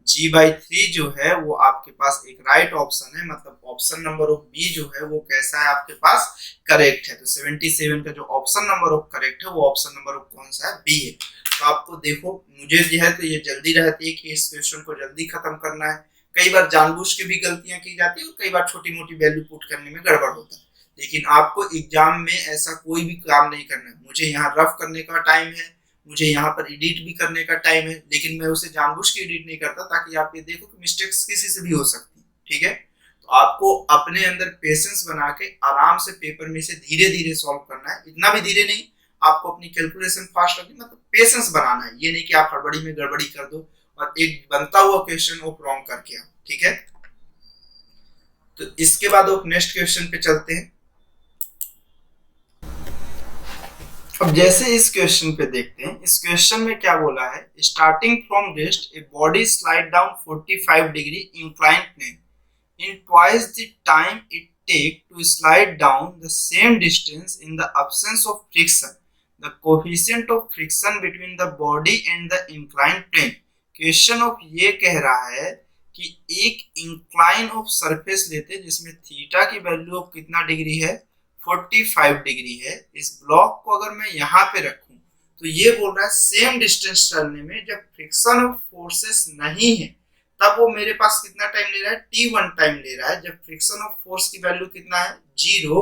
g/3 जो है वो आपके पास एक राइट ऑप्शन है, मतलब ऑप्शन नंबर ऑफ बी जो है वो कैसा है आपके पास करेक्ट है। तो 77 का जो ऑप्शन नंबर ऑफ करेक्ट है वो ऑप्शन नंबर ऑफ कौन सा है? बी है। तो आपको देखो, मुझे जो है तो ये जल्दी रहती है कि इस क्वेश्चन को जल्दी खत्म करना है। कई बार जानबूझ के भी गलतियां की जाती है और कई बार छोटी मोटी वैल्यू पुट करने में गड़बड़ होता है, लेकिन आपको एग्जाम में ऐसा कोई भी काम नहीं करना है। मुझे यहाँ रफ करने का टाइम है, मुझे यहाँ पर एडिट भी करने का टाइम है, लेकिन मैं उसे जानबूझ के एडिट नहीं करता ताकि आप ये देखो कि मिस्टेक्स किसी से भी हो सकती है। ठीक है, तो आपको अपने अंदर पेशेंस बना के आराम से पेपर में से धीरे धीरे सॉल्व करना है। इतना भी धीरे नहीं, आपको अपनी कैलकुलेशन फास्ट रखनी, मतलब पेशेंस बनाना है। ये नहीं कि आप हड़बड़ी में गड़बड़ी कर दो और एक बनता हुआ क्वेश्चन वो रॉन्ग करके आओ। ठीक है, तो इसके बाद वो नेक्स्ट क्वेश्चन पे चलते हैं। अब जैसे इस क्वेश्चन पे देखते हैं, इस क्वेश्चन में क्या बोला है, starting from rest a body slide down 45 degree inclined plane in twice the time it take to slide down the same distance in the absence of friction. The coefficient of friction between the body and the inclined plane. Question of ये कह रहा है कि एक incline of surface लेते हैं जिसमें theta की वैल्यू ऑफ कितना डिग्री है, 45 डिग्री है। इस ब्लॉक को अगर मैं यहाँ पे रखूं तो ये बोल रहा है सेम डिस्टेंस चलने में जब फ्रिक्शन ऑफ फोर्सेस नहीं है तब वो मेरे पास कितना टाइम ले रहा है, t1 टाइम ले रहा है, जब फ्रिक्शन ऑफ फोर्स की वैल्यू कितना है 0।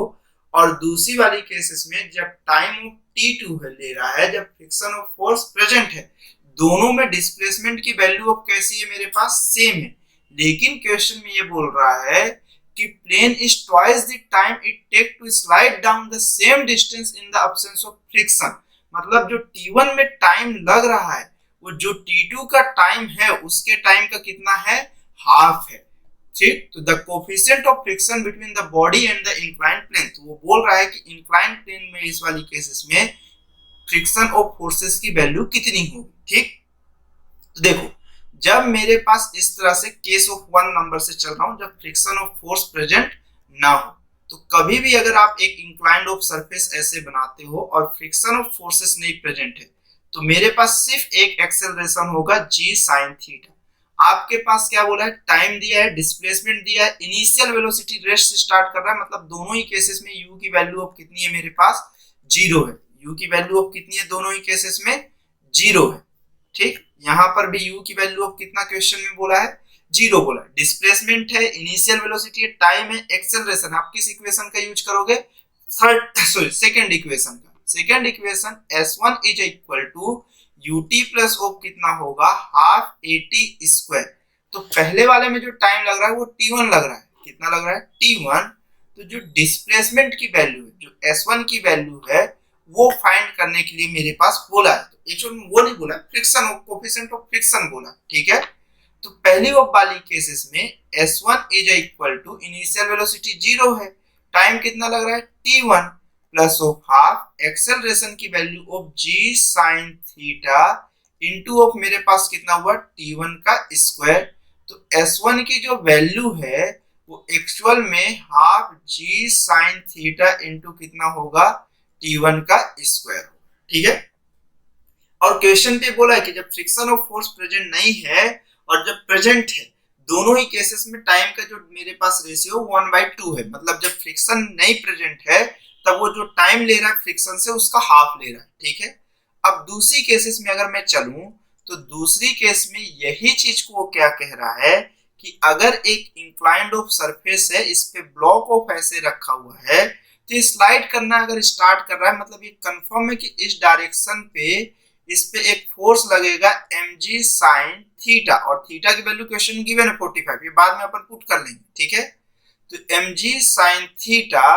और दूसरी वाली केसेस में जब टाइम ऑफ t2 है ले रहा है, जब फ्रिक्शन ऑफ फोर्स प्रेजेंट है। दोनों में डिस्प्लेसमेंट की वैल्यू ऑफ कैसी है, मेरे पास सेम है। लेकिन क्वेश्चन में ये बोल रहा है कि plane is twice the time it take to slide down the same distance in the absence of friction. मतलब जो t1 में टाइम लग रहा है वो जो t2 का टाइम है उसके टाइम का कितना है, हाफ है। ठीक, तो the coefficient of friction between the body and the inclined plane, तो वो बोल रहा है कि इंक्लाइंड प्लेन में इस वाली केसेस में फ्रिक्शन ऑफ फोर्सेस की वैल्यू कितनी होगी। ठीक, तो देखो जब मेरे पास इस तरह से केस ऑफ 1 नंबर से चल रहा हूं, जब फ्रिक्शन ऑफ फोर्स प्रेजेंट ना हो, तो कभी भी अगर आप एक इंक्लाइंड ऑफ सरफेस ऐसे बनाते हो और फ्रिक्शन ऑफ फोर्सेस नहीं प्रेजेंट है, तो मेरे पास सिर्फ एक एक्सेलरेशन होगा g sin थीटा। आपके पास क्या बोला है, टाइम दिया है, डिस्प्लेसमेंट दिया है, इनिशियल वेलोसिटी रेस्ट से स्टार्ट कर रहा है, मतलब दोनों ही केसेस में u की वैल्यू ऑफ कितनी है, मेरे पास 0 है। u की वैल्यू ऑफ कितनी है, दोनों ही केसेस में 0 है। ठीक, यहाँ पर भी u की वैल्यू ऑफ कितना क्वेश्चन में बोला है, 0 बोला है। डिस्प्लेसमेंट है, इनिशियल वेलोसिटी है, टाइम है, एक्सेलरेशन। आप किस इक्वेशन का यूज करोगे, सेकंड इक्वेशन का। Second equation S1 is equal to ut plus of कितना होगा, हाफ at स्क्वायर। तो पहले वाले में जो टाइम लग रहा है वो t1 लग रहा है, कितना लग रहा है, t1। तो जो डिस्प्लेसमेंट की वैल्यू है, जो S1 की वैल्यू है वो फाइंड करने के लिए मेरे पास बोला है। तो एक्चुअली वो नहीं बोला, friction of coefficient of friction बोला। ठीक है, तो पहली वाली केसेस में S1 is equal to initial velocity 0 है, टाइम कितना लग रहा है, t1 plus of half acceleration की value of g sin theta into of मेरे पास कितना हुआ, t1 का स्क्वायर। तो S1 की जो वैल्यू है वो एक्चुअल में half g sin theta into कितना होगा, t1 का स्क्वायर। ठीक है, और क्वेश्चन पे बोला है कि जब फ्रिक्शन ऑफ फोर्स प्रेजेंट नहीं है और जब प्रेजेंट है, दोनों ही केसेस में टाइम का जो मेरे पास रेशियो 1/2 है। मतलब जब फ्रिक्शन नहीं प्रेजेंट है तब वो जो टाइम ले रहा है फ्रिक्शन से उसका हाफ ले रहा है। ठीक है, अब दूसरी केसेस में अगर मैं चलूं तो दूसरी केस में यही चीज को वो क्या कह रहा है कि अगर एक इंक्लाइंड ऑफ सरफेस है, इस पे ब्लॉक ऑफ ऐसे रखा हुआ है, तो स्लाइड करना अगर स्टार्ट कर रहा है, मतलब ये कंफर्म है कि इस डायरेक्शन पे इस पे एक फोर्स लगेगा mg साइन थीटा, और थीटा की वैल्यू क्वेश्चन में गिवन है 45, ये बाद में अपन पुट कर लेंगे, ठीक है। तो mg साइन थीटा,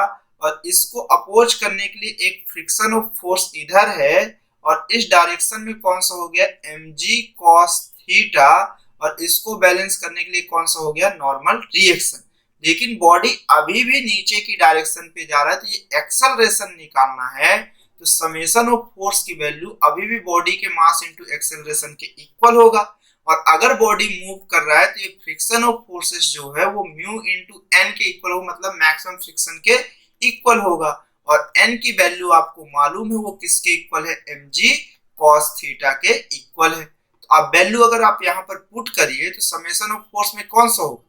और इसको अपोज करने के लिए एक फ्रिक्शन ऑफ फोर्स इधर है, और इस डायरेक्शन में कौन सा हो गया mg cos थीटा, और इसको बैलेंस करने के लिए कौन सा हो गया नॉर्मल रिएक्शन। लेकिन बॉडी अभी भी नीचे की डायरेक्शन पे जा रहा है, तो ये एक्सेलरेशन निकालना है, तो समेशन ऑफ फोर्स की वैल्यू अभी भी बॉडी के मास इनटू एक्सेलरेशन के इक्वल होगा। और अगर बॉडी मूव कर रहा है तो ये फ्रिक्शन ऑफ फोर्सेस जो है वो म्यू इनटू एन के इक्वल होगा, मतलब मैक्सिमम फ्रिक्शन के इक्वल होगा। और एन की वैल्यू आपको मालूम है वो किसके इक्वल है, mg cos थीटा के इक्वल है। तो अब वैल्यू अगर आप यहाँ पर पुट करिए तो समेशन ऑफ फोर्स में कौन सा होगा,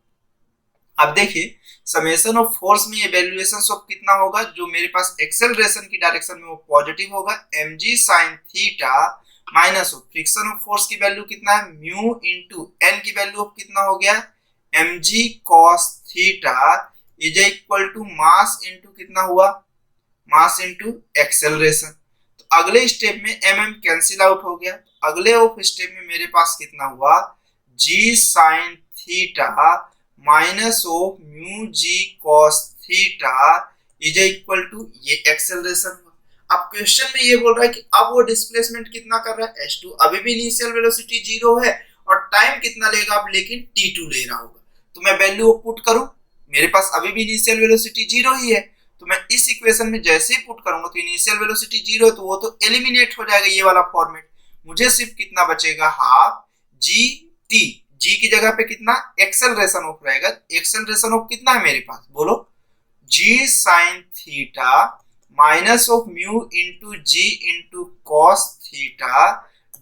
अब देखिए समेशन ऑफ फोर्स में इवैल्यूएशन ऑफ कितना होगा, जो मेरे पास एक्सेलरेशन की डायरेक्शन में वो पॉजिटिव होगा, mg sin theta minus of friction of force की वैल्यू कितना है म्यू इनटू एन की वैल्यू ऑफ कितना हो गया mg cos theta is equal to mass into कितना हुआ मास इनटू एक्सेलरेशन। तो अगले स्टेप में mm कैंसिल आउट हो गया, अगले ऑफ स्टेप में मेरे पास कितना हुआ g sin theta minus of mu g cos theta is equal to ये एक्सेलरेशन। अब क्वेश्चन में ये बोल रहा है कि अब वो डिस्प्लेसमेंट कितना कर रहा है h2, अभी भी इनिशियल वेलोसिटी 0 है और टाइम कितना लेगा अब, लेकिन t2 ले रहा होगा। तो मैं वैल्यू पुट करूं, मेरे पास अभी भी इनिशियल वेलोसिटी 0 ही है, तो मैं इस इक्वेशन में जैसे ही पुट करूंगा तो इनिशियल वेलोसिटी 0 है तो वो तो एलिमिनेट हो जाएगा ये वाला फॉर्मेट। मुझे सिर्फ कितना बचेगा हाफ जी टी, जी की जगह पे कितना एक्सेलरेशन ऑफ रहेगा, एक्सेलरेशन ऑफ कितना है मेरे पास बोलो G sine theta minus of mu into G into cos theta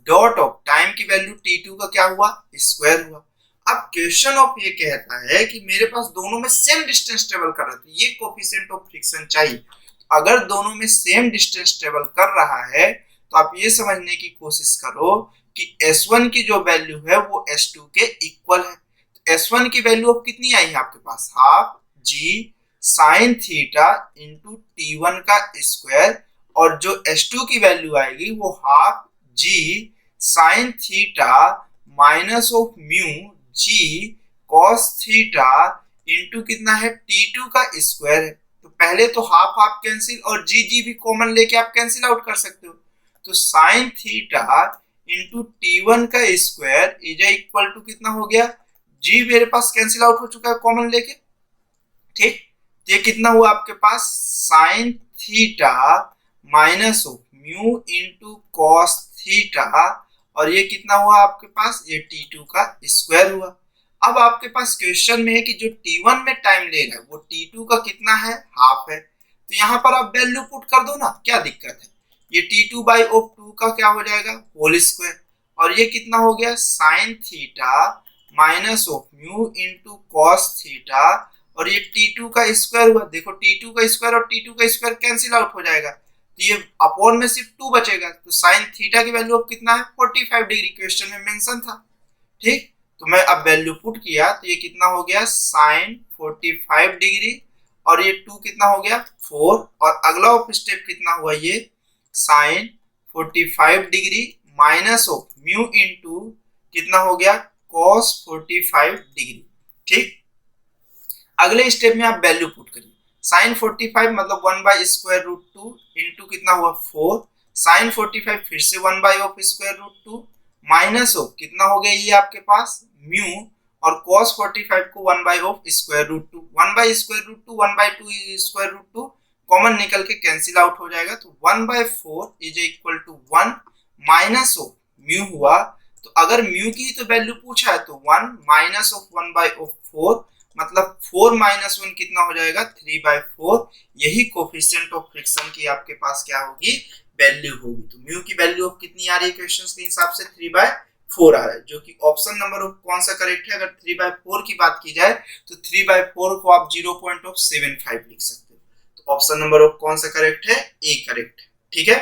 dot of time की वैल्यू t2 का क्या हुआ स्क्वायर हुआ। अब क्वेश्चन ऑफ ये कहता है कि मेरे पास दोनों में सेम डिस्टेंस ट्रेवल कर रहा है, ये कोफिशिएंट ऑफ फ्रिक्शन चाहिए। अगर दोनों में सेम डिस्टेंस ट्रेवल कर रहा है तो आप ये समझने की कोशिश करो कि S1 की जो वैल्यू है वो S2 के इक्वल है। तो S1 की वैल्यू अब कितनी आई है आपके पास half g sine theta into T1 का स्क्वायर, और जो S2 की वैल्यू आएगी वो half g sine theta minus of mu g cos theta into कितना है T2 का स्क्वायर है। तो पहले तो हाफ हाफ कैंसिल और जी जी भी कॉमन लेके आप कैंसिल आउट कर सकते हो, तो साइन थीटा इंटू T1 का स्क्वायर इज इक्वल टू कितना हो गया, जी मेरे पास कैंसिल आउट हो चुका है कॉमन लेके, ठीक। ये कितना हुआ आपके पास sine theta minus of mu into cos theta, और ये कितना हुआ आपके पास ये T2 का स्क्वायर हुआ। अब आपके पास क्वेश्चन में है कि जो T1 में टाइम ले रहा है वो T2 का कितना है हाफ है, तो यहाँ पर आप वैल्यू पुट कर दो ना, क्या दिक्कत है, ये T2 बाई ऑफ 2 का क्या हो जाएगा होल स्क्वायर, और ये कितना हो गया sign theta minus of mu into cos theta, और ये T2 का स्क्वायर हुआ, देखो T2 का स्क्वायर और T2 का स्क्वायर कैंसिल आउट हो जाएगा, तो ये अपॉन में सिर्फ 2 बचेगा। तो साइन थीटा की वैल्यू अब कितना है 45 डिग्री, क्वेश्चन में मेंशन था, ठीक। तो मैं अब वैल्यू पुट किया तो ये कितना हो गया साइन 45 डिग्री, और ये 2 कितना हो गया 4, और अगला स्टेप कितना हुआ ये sine 45 degree minus of mu into कितना हो गया कॉस 45 डिग्री, ठीक। अगले स्टेप में आप वैल्यू पुट करिए, साइन 45 मतलब 1 बाई स्क्वायर रूट 2 इंटू कितना हुआ 4, साइन 45 फिर से 1 by of square root 2 minus of कितना हो गया ये आपके पास म्यू, और cos 45 को 1 by of square root 2, 1 by square root 2 1 by 2 square root 2 common निकल के कैंसिल आउट हो जाएगा, तो 1 by 4 is equal to 1 minus of mu हुआ। तो अगर म्यू की ही तो वैल्यू पूछा है तो 1 माइनस ऑफ 1 बाई ऑफ 4 मतलब 4 माइनस 1 कितना हो जाएगा 3 बाई 4, यही कोफिशिएंट ऑफ फ्रिक्शन की आपके पास क्या होगी वैल्यू होगी। तो म्यू की वैल्यू ऑफ कितनी आ रही है क्वेश्चंस के हिसाब से 3 बाई 4 आ रहा है, जो कि ऑप्शन नंबर ऑफ कौन सा करेक्ट है। अगर 3 बाई 4 की बात की जाए तो 3 बाई 4 को आप 0.75 लिख सकते हो, तो ऑप्शन नंबर ऑफ कौन सा करेक्ट है ए करेक्ट है, ठीक है।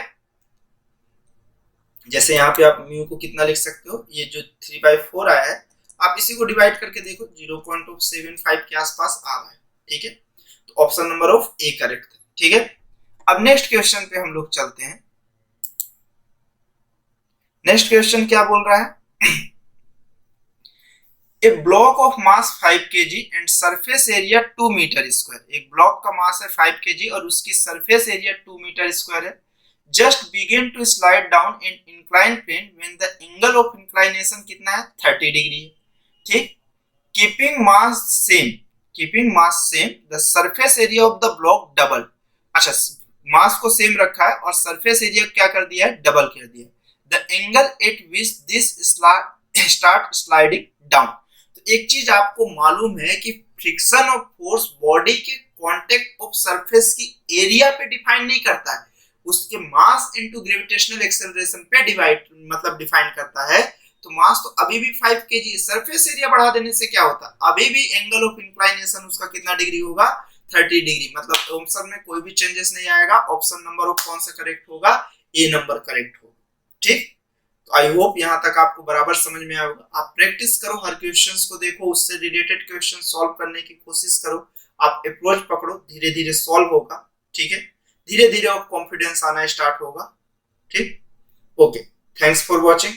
जैसे यहाँ पे आप म्यू को कितना लिख सकते हो, ये जो 3 बाई 4 आया है आप इसी को डिवाइड करके देखो 0.75 के आसपास आ रहा है, ठीक है। तो option number of A correct है, ठीक है। अब नेक्स्ट क्वेश्चन पे हम लोग चलते हैं। नेक्स्ट क्वेश्चन क्या बोल रहा है? A block of mass 5 kg and surface area 2 meter square. एक ब्लॉक का मास है 5 kg और उसकी सरफेस एरिया 2 मीटर स्क्वायर है। Just begin to slide down in incline plane when the angle of inclination कितना है? 30 डिग्री है। ठीक। Keeping mass same, keeping mass same, the surface area of the block double. अच्छा, mass को same रखा है और सरफेस एरिया क्या कर दिया है? डबल कर दिया है। The angle eight which this start sliding down. तो एक चीज आपको मालूम है कि फ्रिक्शन ऑफ फोर्स बॉडी के कांटेक्ट ऑफ सरफेस की एरिया पे डिफाइन नहीं करता है, उसके मास इनटू ग्रेविटेशनल एक्सेलरेशन पे डिफाइन करता है। तो मास तो अभी भी 5 kg, सरफेस एरिया बढ़ा देने से क्या होता है? अभी भी एंगल ऑफ इंक्लाइनेशन उसका कितना डिग्री होगा? 30 डिग्री। मतलब ऑप्शन में कोई भी चेंजेस नहीं आएगा। ऑप्शन नंबर ऑफ कौन सा करेक्ट होगा? ए नंबर करेक्ट होगा। ठीक। तो आई होप यहाँ तक आपको बराबर समझ में आएगा। आप प्रैक्टिस करो, हर क्वेश्चंस को देखो, उससे रिलेटेड क्वेश्चन सॉल्व करने की कोशिश करो। आप अप्रोच पकड़ो, धीरे धीरे सॉल्व होगा। ठीक है, धीरे धीरे कॉन्फिडेंस आना स्टार्ट होगा। ठीक। Okay, thanks for watching.